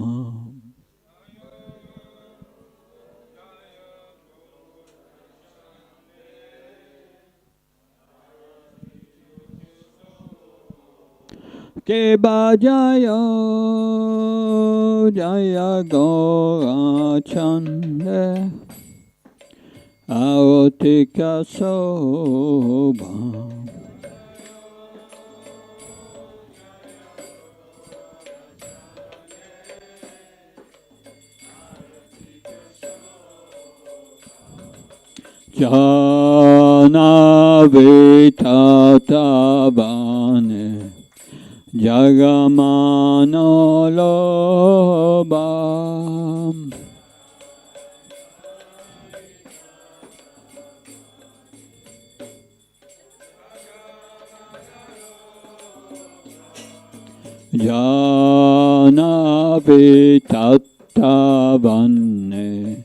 Deva Jaya Jaya Gaura Chande Arotika Sobha. Jana Vitatavane Jagamanolobam. Jana Vitatavane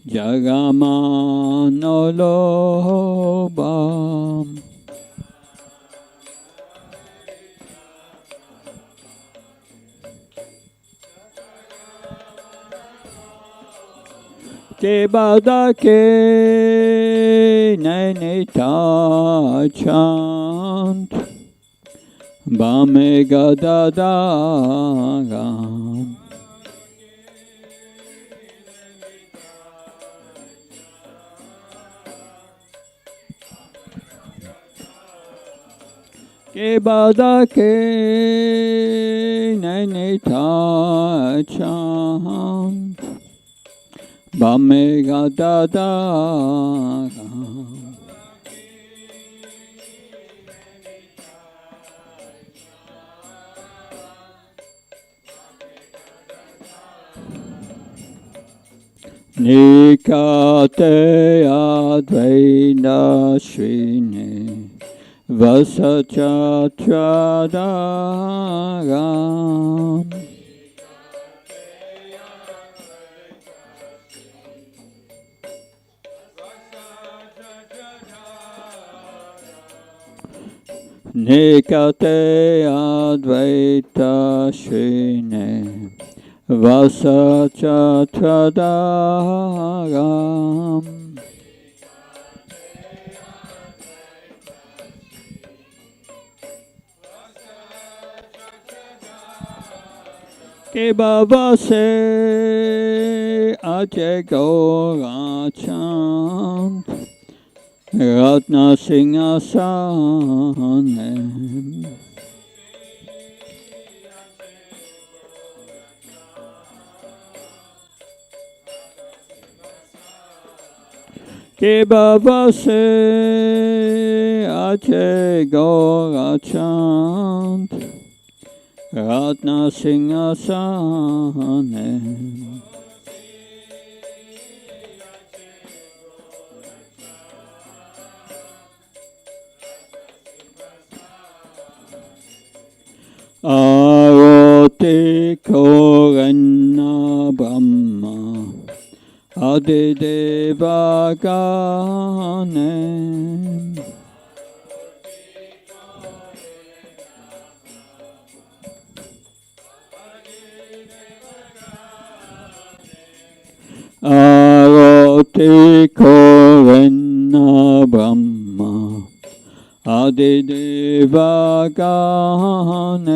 Jagamanolobam. Kebadake Nainita Chant Bame Gadadagam. Kebadake Nainita Chant Bame Gadadagam. Nikate Advaita Srini Vasachachadagam. Nikate Advaita Srini Vasachachadagam. Kibavase Ache Gora Chant Ratna Singhasanem Kibavase Ache Gora Chant Ratna Singhasanem Aroti Korenna Brahma Adideva Ganem Aroti Korenna Brahma Adideva Ganem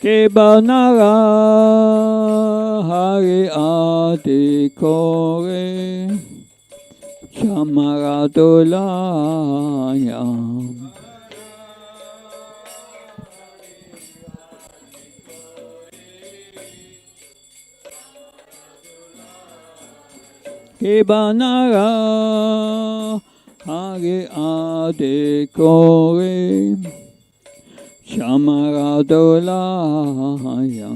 Kebanara Hari Adi Kore Chamaradolaya Kebanara Hari Adi Kore Chamaradolaya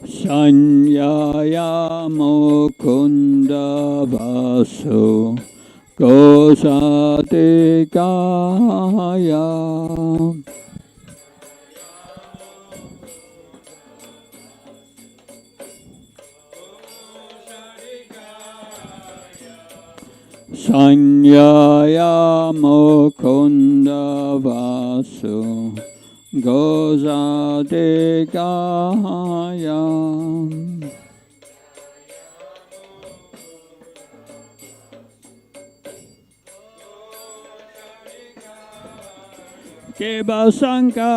Sanyaya Mukunda Vasu Gosatikaya Sanyaya Mukunda Vasu Gosatikaya Kebasanka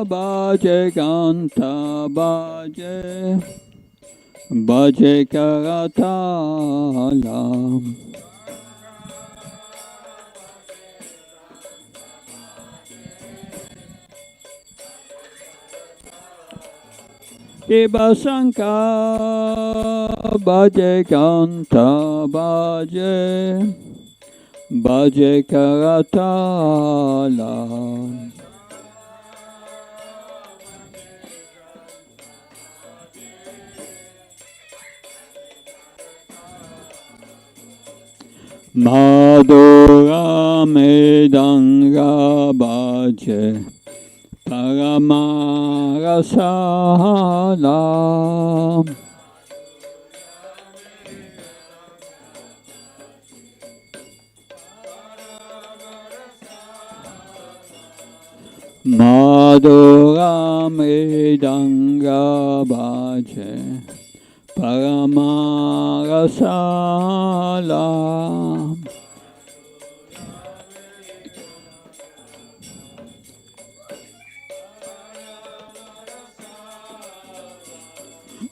Baje Ganta Baje Baje Karatala Kebasanka Baje Ganta Baje Baje Karatala Madhura Medanga Baje Paramarasala Madhura Medanga Baje Paramarasala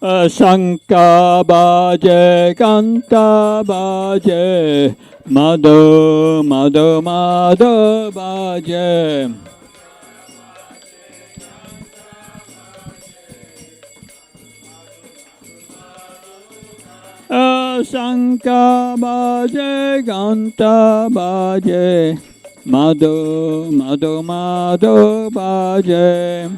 Sanka Baje Kanta Baje Madhu Madhu Madhu Baje Sanka Baje Kanta Baje Madhu Madhu Madhu Baje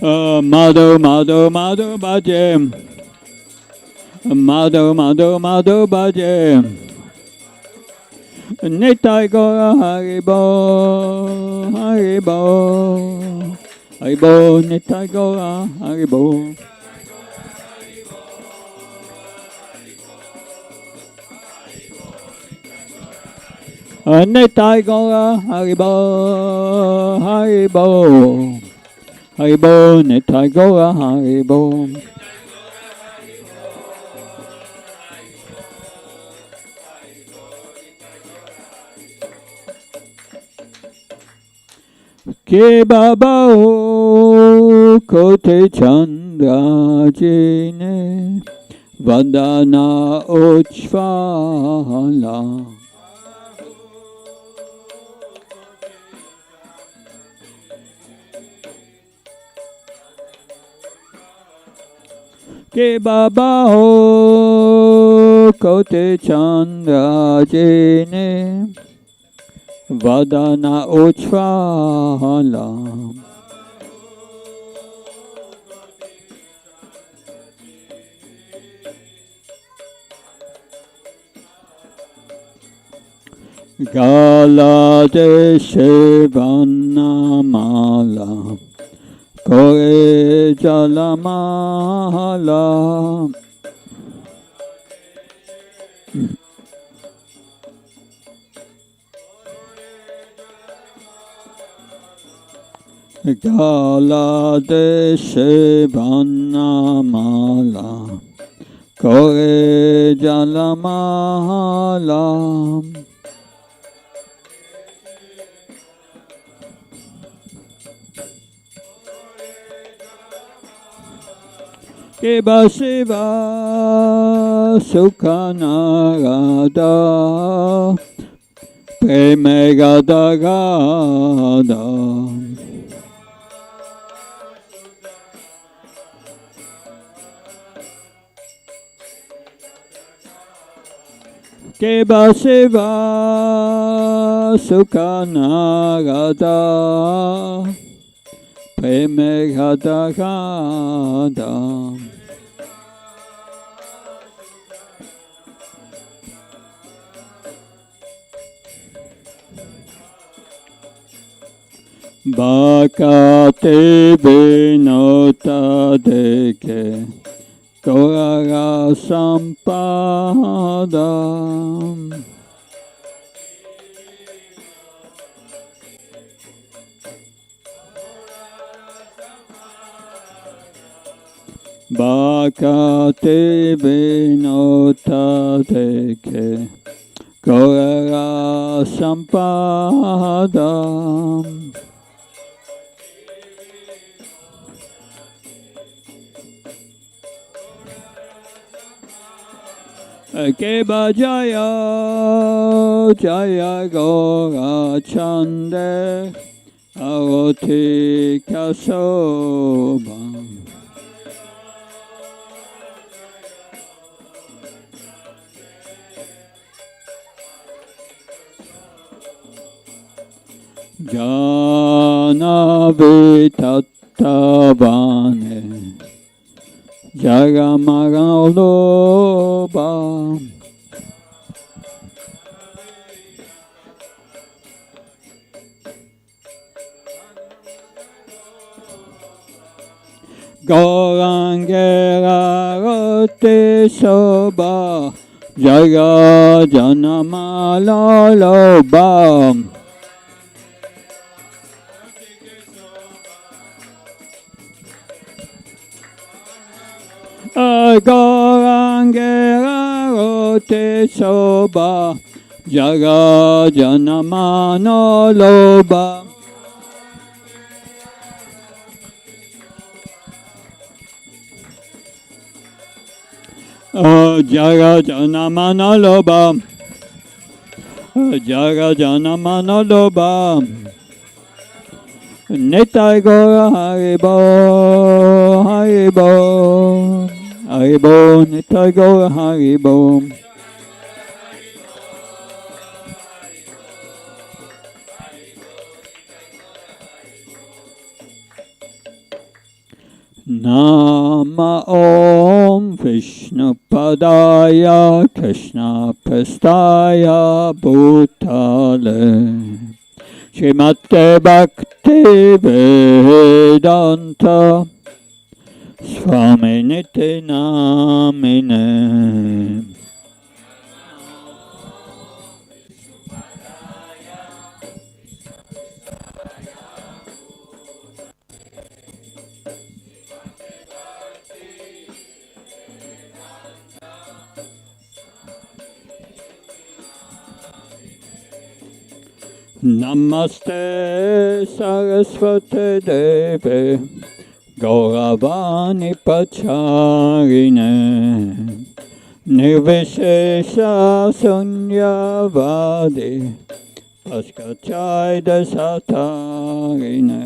Madhu Madhu Madhu Baje Madhu Madhu Madhu Baje Nitai Gora Haribo Haribo Haribo Nitai Gora Haribo Nitai Gaura Haribo, Haribo, Haribo, Nitai Gaura Haribo. Ke Baba O Kote Chandra Jine Vandana Uchvala. Ke Baba Ho Kote Chandra Jine Vadana Uchvala. Gala Deshe Vanamala Kore Jalamala. Gala Deshe Vanamala Kore Jalamala. Keba Shiva Sukhanarada Preme Gada Gada. Keba Shiva Sukhanarada Preme Gada Gada. Bhakate Vinota Deke Gaura Sampada. Bhakate Vinota Deke Gaura Sampada. Keba Jaya Jaya Gaura Chande Aroti Kasoba. Jana Vitattavane Jagamagaloba. Gorangera Rote Soba Jaga Janamalaloba. Gorangera Rote Soba Jaga Janamalaloba. Jaga Janamalaloba Jaga Janamalaloba. Nitai Gaura Haribo Haribo Haribo Nitai Gaura Haribo. Nama Om Vishnu Padaya Krishna Prestaya Bhutale Srimate Bhakti Vedanta Swami Niti Namine. Namaste Saraswate Deve Gauravani Pacharine Nirvishesha Sunyavadi Paskachai Desatarine.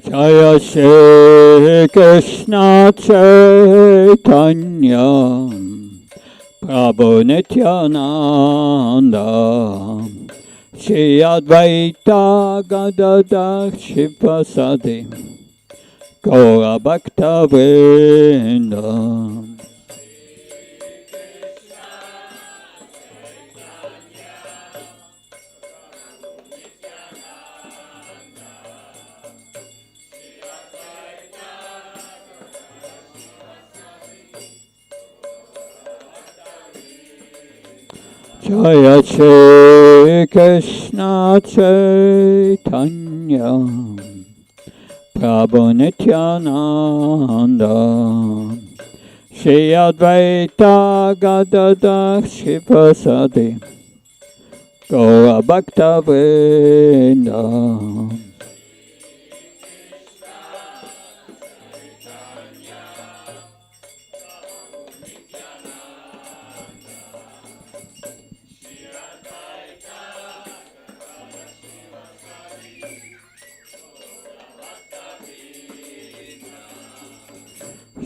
Jaya Shri Krishna Chaitanya Prabhu Nityananda Shri Advaita Gadadhar Shivasadi Gaura Bhakta Vrinda. Jaya Shri Krishna Chaitanya Prabhu Nityananda Shri Advaita Gadadhar Shivasadi Gaura Bhakta Vrinda.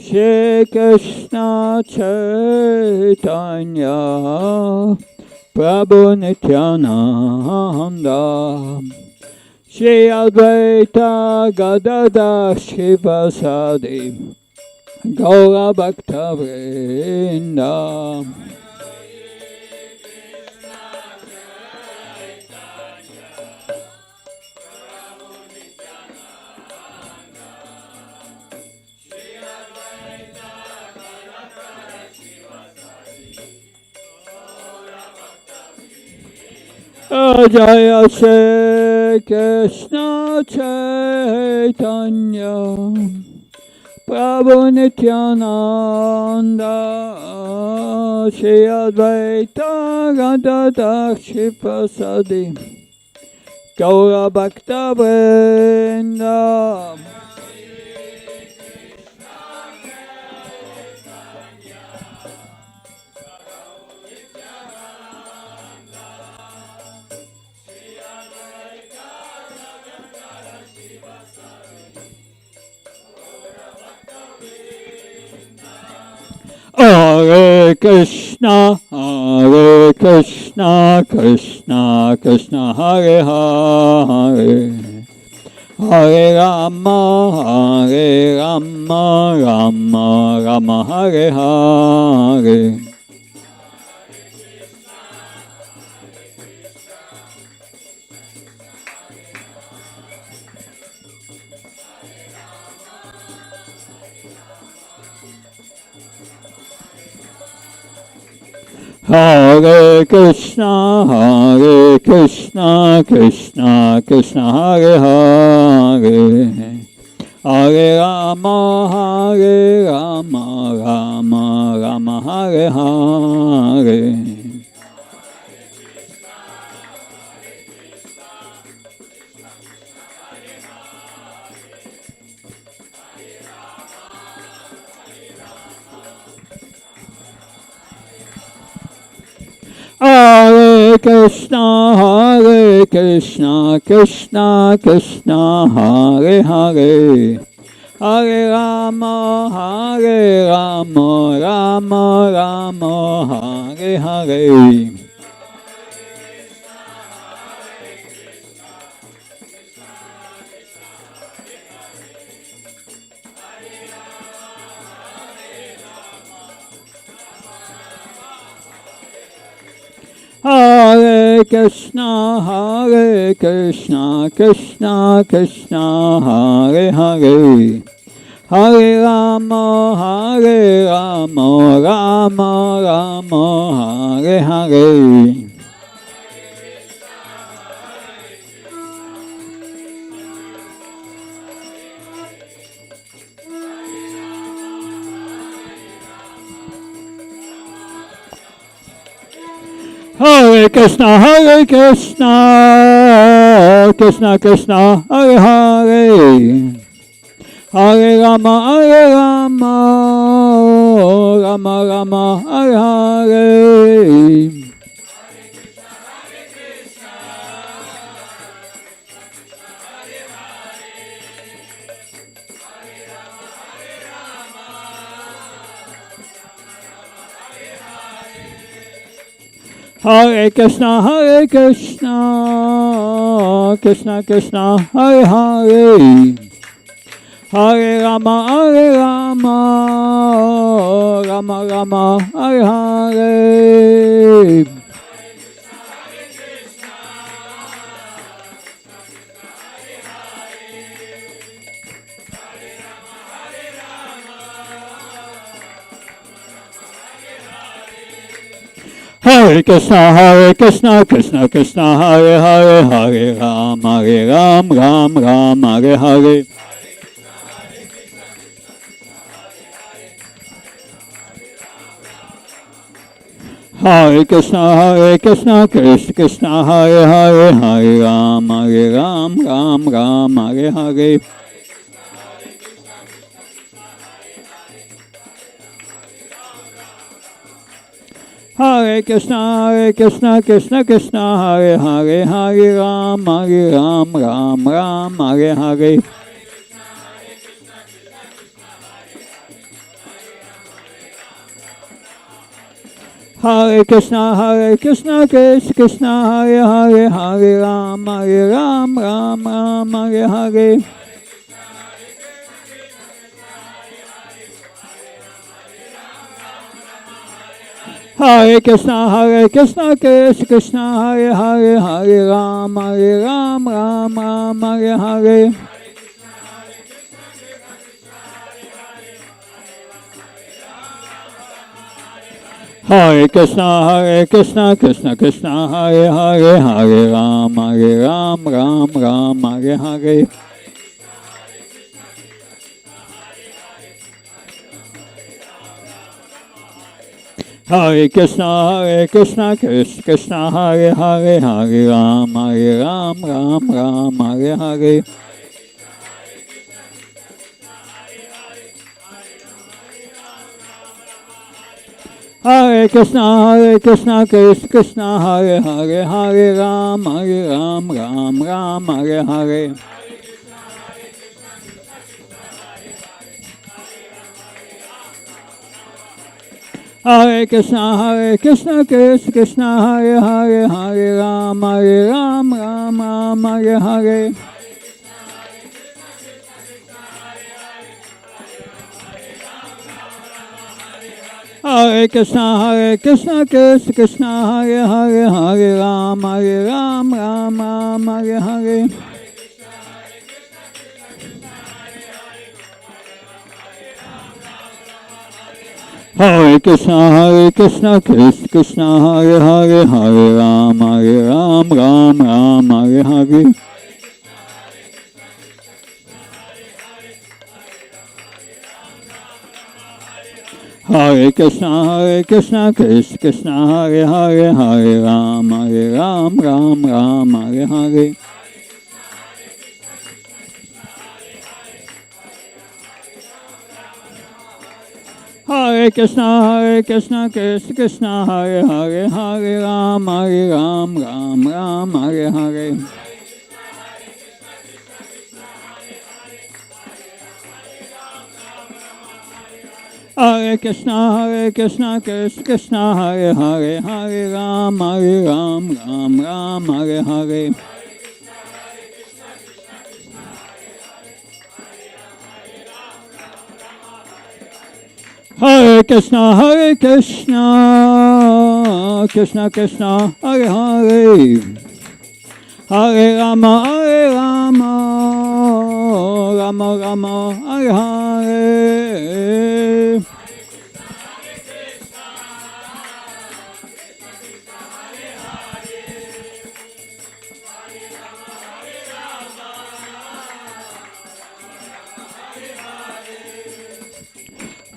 Shri Krishna Chaitanya Prabhu Nityananda Shri Advaita Gadadhar Shivasadi Gaura Bhakta Vrinda. Jaya Shri Krishna Chaitanya Prabhu Nityananda Shri Advaita Gadadhar Shivasadi Gaura Bhakta Vrinda. Hare Krishna, Krishna Krishna, Hare Hare, Hare Rama, Rama Rama, Hare Hare. Hare Krishna, Krishna Krishna, Hare Hare, Hare Rama, Rama Rama, Hare Hare. Hare Krishna, Krishna Krishna, Hare Hare, Hare Rama, Rama Rama, Hare Hare. Hare Krishna, Krishna Krishna, Hare Hare, Hare Rama, Rama Rama, Hare Hare. Hare Krishna, Krishna Krishna, Hare Hare. Hare Rama, Rama Rama, Hare Hare. Hare Krishna, Krishna Krishna, Hare Hare. Hare Rama, Rama Rama, Hare Hare. Hare Krishna, Krishna Krishna, Hare Hare, Hare Ram, Ram Ram, Hare Hare. Hare Krishna, Krishna Krishna, Hare Hare, Hare Ram, Ram Ram, Hare Hare. Hare Krishna, Krishna Krishna, Hare Hare, Hare Ram, Ram Ram, Hare Hare. Hare Krishna, Krishna, Hare Hare, Hare Ram, Ram Hare Hare. Hare Krishna, Krishna, Hare Hare, Hare Ram, Ram Hare Hare. Hare Krishna, Krishna, Hare Hare, Hare Ram, Ram Hare Hare. Hare Krishna, Krishna, Hare Hare, Hare Ram, Ram Hare Hare. Hare Krishna, Krishna, Hare Hare, Hare Ram, Ram Hare Hare. Hare Krishna, Krishna, Hare Hare, Hare Ram, Ram Hare Hare. Hare Krishna, Krishna, Hare Hare, Hare Ram, Ram Hare Hare. Hare Krishna, Krishna, Hare Hare, Hare Ram, Ram Hare Hare. Hare Krishna, Krishna, Hare Hare, Hare Ram, Ram Hare Hare. Hare Krishna, Krishna, Hare Hare, Hare Ram, Ram Hare Hare. Hare Krishna, Krishna, Hare Hare, Hare Ram, Ram Hare Hare. Hare Krishna, Krishna, Hare Hare. Hare Rama, Rama Hare Hare.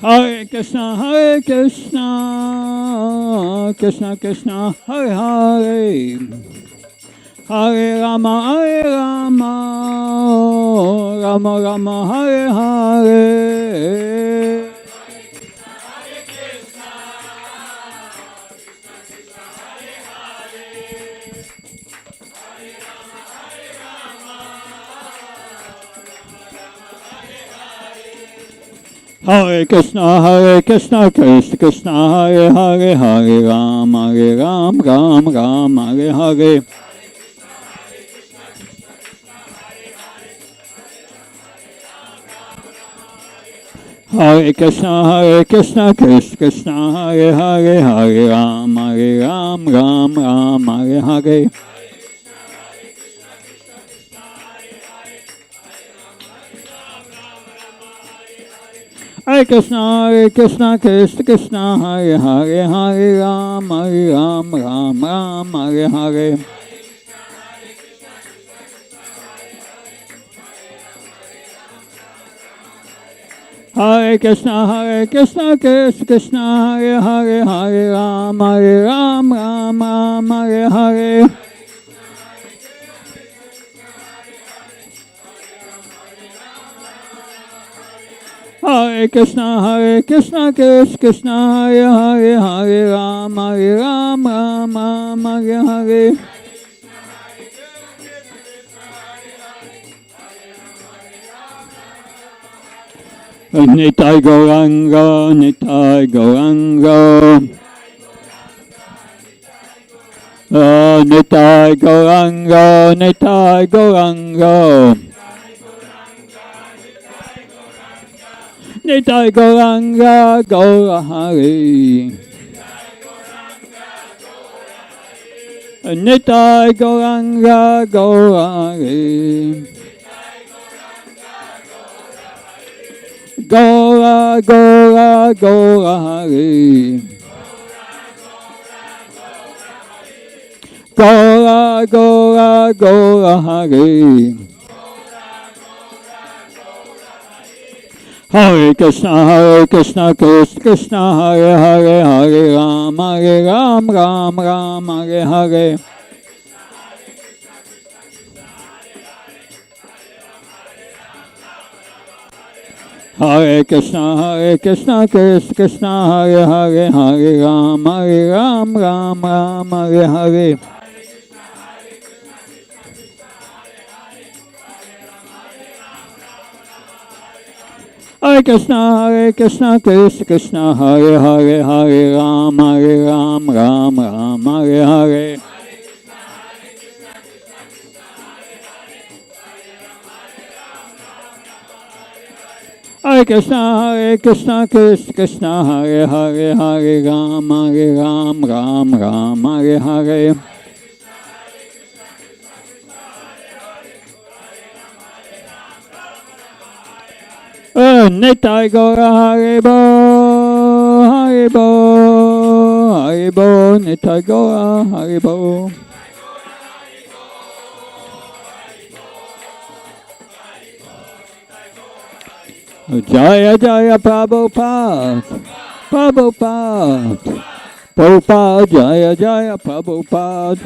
Hare Krishna, Hare Krishna, Krishna Krishna, Hare Hare, Hare Rama, Hare Rama, Rama Rama, Hare Hare. Hare Krishna, Krishna Krishna, Hare Hare, Hare Ram, Ram Ram, Hare Hare. Hare Krishna, Krishna Krishna, Hare Hare, Hare Ram, Ram Ram, Hare Hare. Hare Krishna, Krishna Krishna, Hare Hare, Hare Ram, Ram Ram, Hare Hare. Hare Krishna, Krishna, Hare Hare, Hare Ram, Ram, Hare Hare. Hare Krishna, Krishna, Hare Hare, Hare Ram, Ram, Hare Hare. Nitai Gauranga, Nitai Gauranga. Nitai Gauranga, Nitai Gauranga. Nitai Gauranga, Gaurahari. Nitai Gauranga, Gaurahari. Gaura, Gaura, Gaurahari. Gaura, Gaura, Gaurahari. Hare Krishna, Krishna, Hare Hare, Hare Ram, Ram, Hare Hare. Hare Krishna, Krishna, Hare Hare, Hare Ram, Ram, Hare Hare. Hare Krishna, Krishna, Hare Hare, Hare Ram, Ram, Hare Hare. Hare Krishna, Krishna, Hare Hare, Hare Ram, Ram, Hare Hare. Nitai Gaura Haribo, Haribo, Nitai Gaura Haribo. Jaya Jaya Prabhupada, Prabhupada, Jaya Jaya Prabhupada.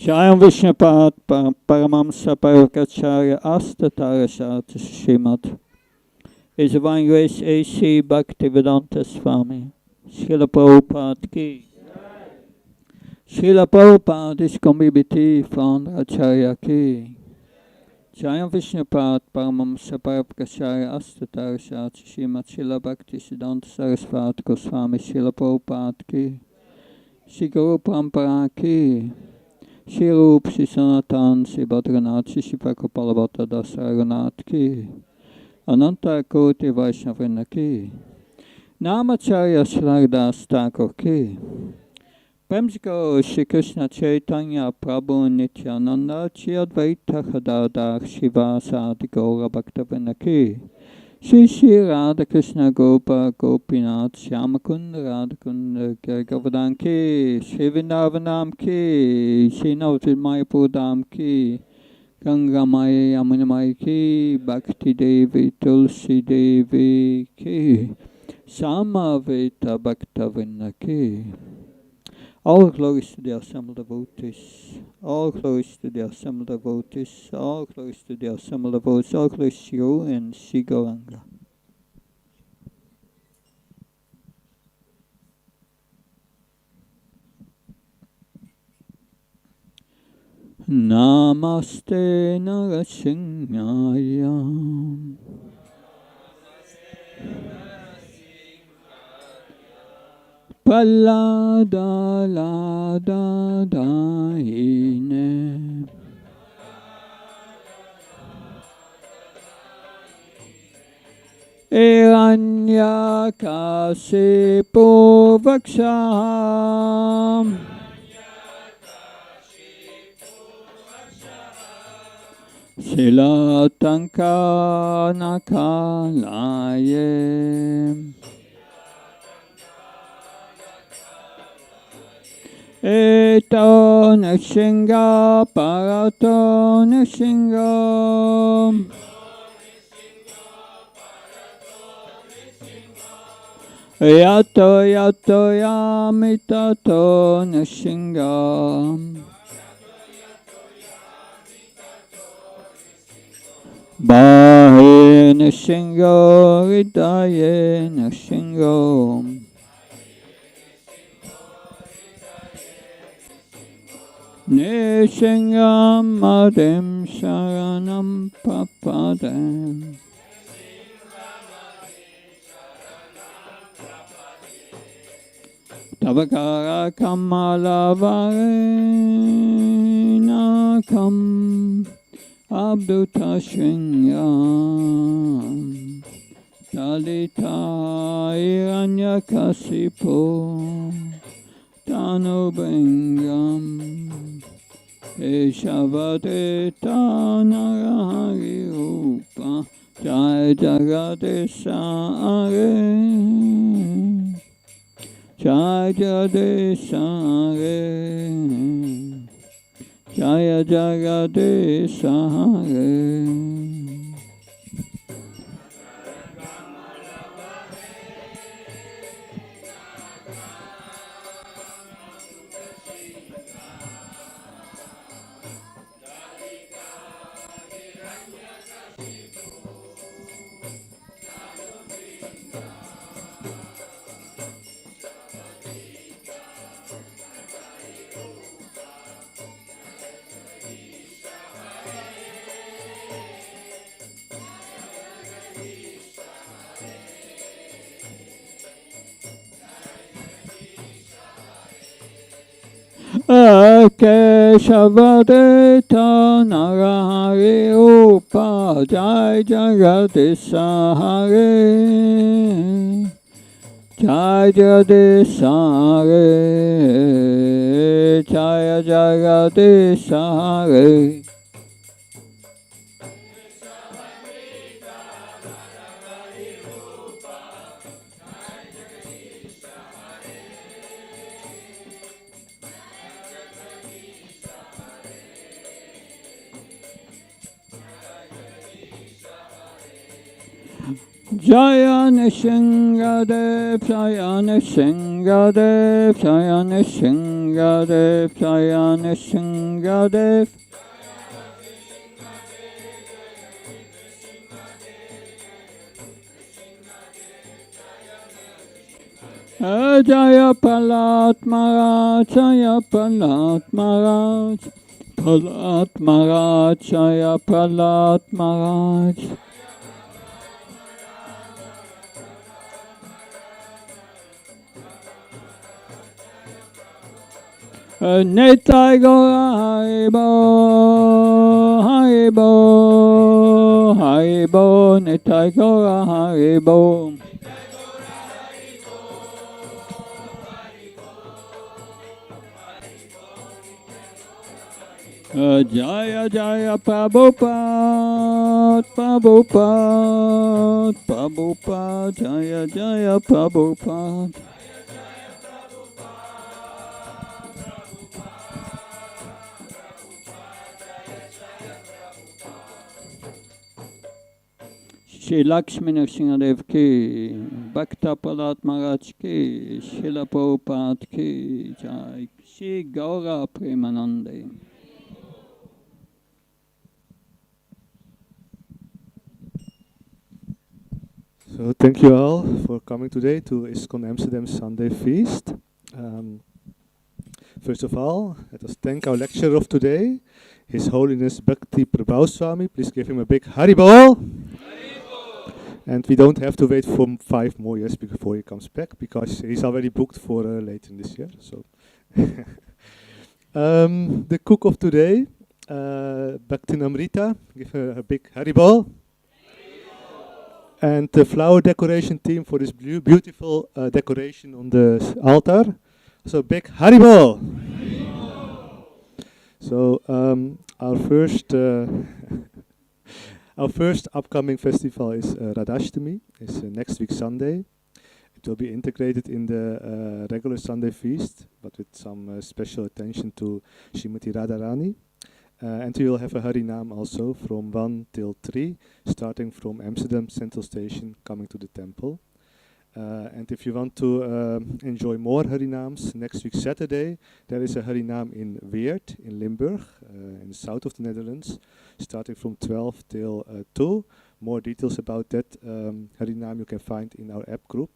Jayam Vishnupad Paramamsa Parakacharya Astatarasat Srimad. His Divine Grace A.C. Bhaktivedanta Swami. Srila Prabhupada ki. Srila Prabhupada is Kombibiti from Acharya ki. Jayam Vishnupad Paramamsa Parakacharya Astatarasat Srimad Srila Bhaktisiddhanta Sarasvati Goswami Srila Prabhupada ki. Shri Guru Parampara ki. Shri Rup, Shri Sanatan, Shri Bhadranath, Shri Prabhupada Das Raghunath ki. Ananta Koti Vaishnavrinda ki. Namacharya Shradas Thakur ki. Premsiko Shri Krishna Chaitanya Prabhu Nityananda Shri Advaita Gadadhar Shivasadi Gaura Bhaktivinoda Ki Shri Shri Radha Krishna Gopa Gopinath Shyamakunda Radhakunda Govardhan Ki Shri Vrindavanam Ki Shri Navadvip Mayapur Dham Ki Ganga Maya Yamuna Maya Ki Bhakti Devi Tulsi Devi Ki Samaveta Bhaktivinoda Ki. All glories to the assembled devotees, all glories to the assembled devotees, all glories to the assembled devotees, all glories to you and Sri Gauranga. Namaste Narasimhaya. Pallada lada daine Hiranyakasipu vaksham Silatanka nakalaye Eto Nishinga Parato Nishinga Yato Yato Yamitato Nishinga Bahe Nishinga Ridaye Nishinga Nishingam Madhim Sharanam Papadam Tavakara Kamala Varenakam Abduta Shringam Dalita Hiranyakasipu Tanubhingam Eshavadeta Narahari Rupa Jai Jagadesha Are Jai Jagadesha Are Jaya Jagadesha Are Keshavadeta Narahari Rupa Jai Jagadesha Hare Jai Jagadesha Hare Jai Jagadesha Hare Jaya Nishingadev, Jaya Nishingadev, Jaya Nishingadev, Jaya Nishingadev. Jaya Pralat Maharaj, Jaya Pralat Maharaj, Pralat Maharaj, Jaya Pralat Maharaj. Nitai Gora Haribo, Haribo, Haribo, Nitai Gora Haribo. Jaya Jaya Prabhupada, Prabhupada, Prabhupada, Jaya Jaya Prabhupada. Shri Lakshmi Nrsimhadev ki, Bhakta Prahlad Maharaj ki, Srila Prabhupada ki, Jai, Shri Gaura Premanande. So thank you all for coming today to ISKCON Amsterdam Sunday Feast. First of all, let us thank our lecturer of today, His Holiness Bhakti Prabhu Swami. Please give him a big Haribol. And we don't have to wait for 5 more years before he comes back, because he's already booked for later in this year. So, the cook of today, Bhakti Namrita, give her a big Haribol. And the flower decoration team for this beautiful decoration on the altar. So big Haribol! So our first our first upcoming festival is Radhashtami. It's next week Sunday. It will be integrated in the regular Sunday feast, but with some special attention to Srimati Radharani. And we will have a Harinam also from 1 till 3, starting from Amsterdam Central Station, coming to the temple. And if you want to enjoy more Harinams, next week Saturday, there is a Harinam in Weert, in Limburg, in the south of the Netherlands, starting from 12 till 2. More details about that Harinam you can find in our app group.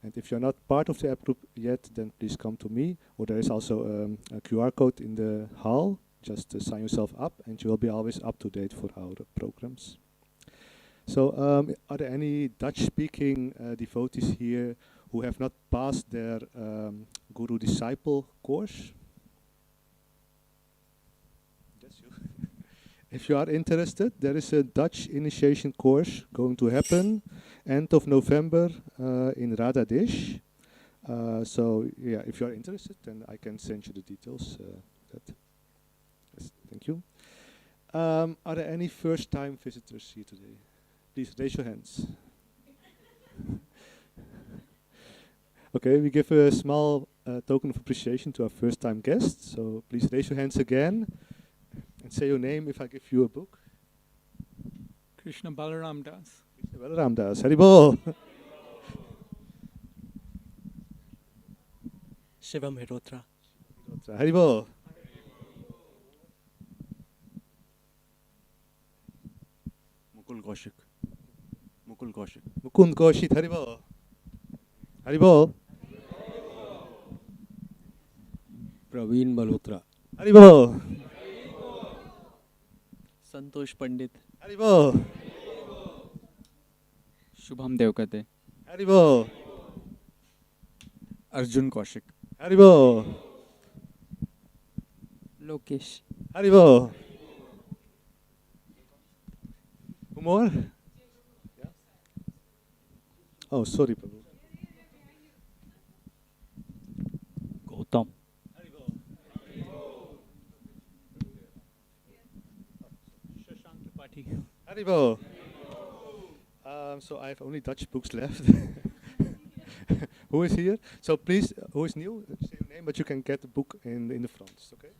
And if you're not part of the app group yet, then please come to me. Or there is also a QR code in the hall. Just sign yourself up, and you will be always up to date for our programs. So, are there any Dutch-speaking devotees here who have not passed their Guru-disciple course? That's you. If you are interested, there is a Dutch initiation course going to happen end of November in Radhadesh. So, yeah, if you are interested, then I can send you the details. Yes, thank you. Are there any first-time visitors here today? Please raise your hands. Okay, we give a small token of appreciation to our first-time guests. So please raise your hands again and say your name if I give you a book. Krishna Balaram Das. Krishna Balaram Das. Haribol. Shivam Hirotra. Haribol. Mukul Kaushik. Mukul Kaushik. Mukund Kaushik. Haribol. Haribol. Praveen Malhotra. Haribol. Santosh Pandit. Haribol. Shubham Devkate. Haribol. Arjun Kaushik. Haribol. Lokesh. Haribol. Who more? Yeah? Oh, sorry, Prabhu. Gautam. Haribol. So I have only Dutch books left. Who is here? So please, who is new? Say your name, but you can get the book in the front. Okay.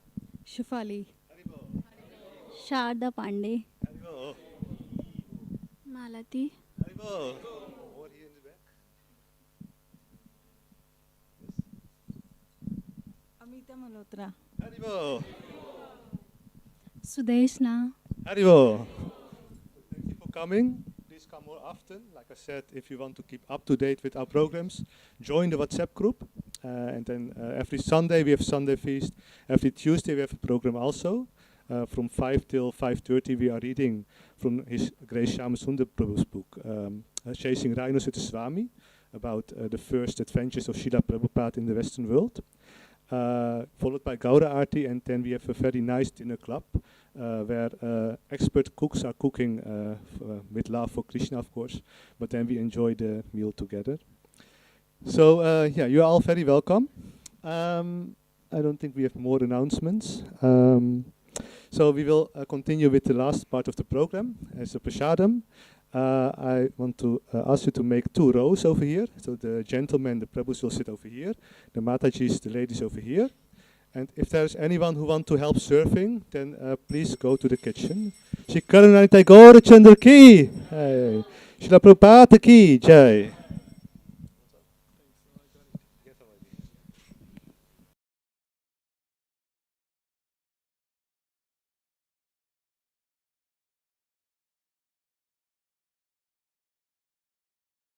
Shufali. Haribol. Sharda Pandey. Haribol. Malati. Haribol. More here in the back. Amita Malhotra. Haribol. Sudeshna. Haribol. Thank you for coming. Please come more often. Like I said, if you want to keep up to date with our programs, join the WhatsApp group. And then every Sunday we have Sunday Feast. Every Tuesday we have a program also. From 5 till 5:30 we are reading from His Grace Shyama Prabhu's book, Chasing Rhinos with the Swami, about the first adventures of Srila Prabhupada in the Western world. Followed by Gaura Aarti, and then we have a very nice dinner club where expert cooks are cooking with love for Krishna, of course, but then we enjoy the meal together. So, yeah, you're all very welcome. I don't think we have more announcements. So we will continue with the last part of the program as a prasadam. I want to ask you to make 2 rows over here. So the gentlemen, the prabhus will sit over here. The matajis, the ladies over here. And if there's anyone who wants to help serving, then please go to the kitchen. Shri Karunanita Gaurachandra ki, Shri Prabhupada ki jai.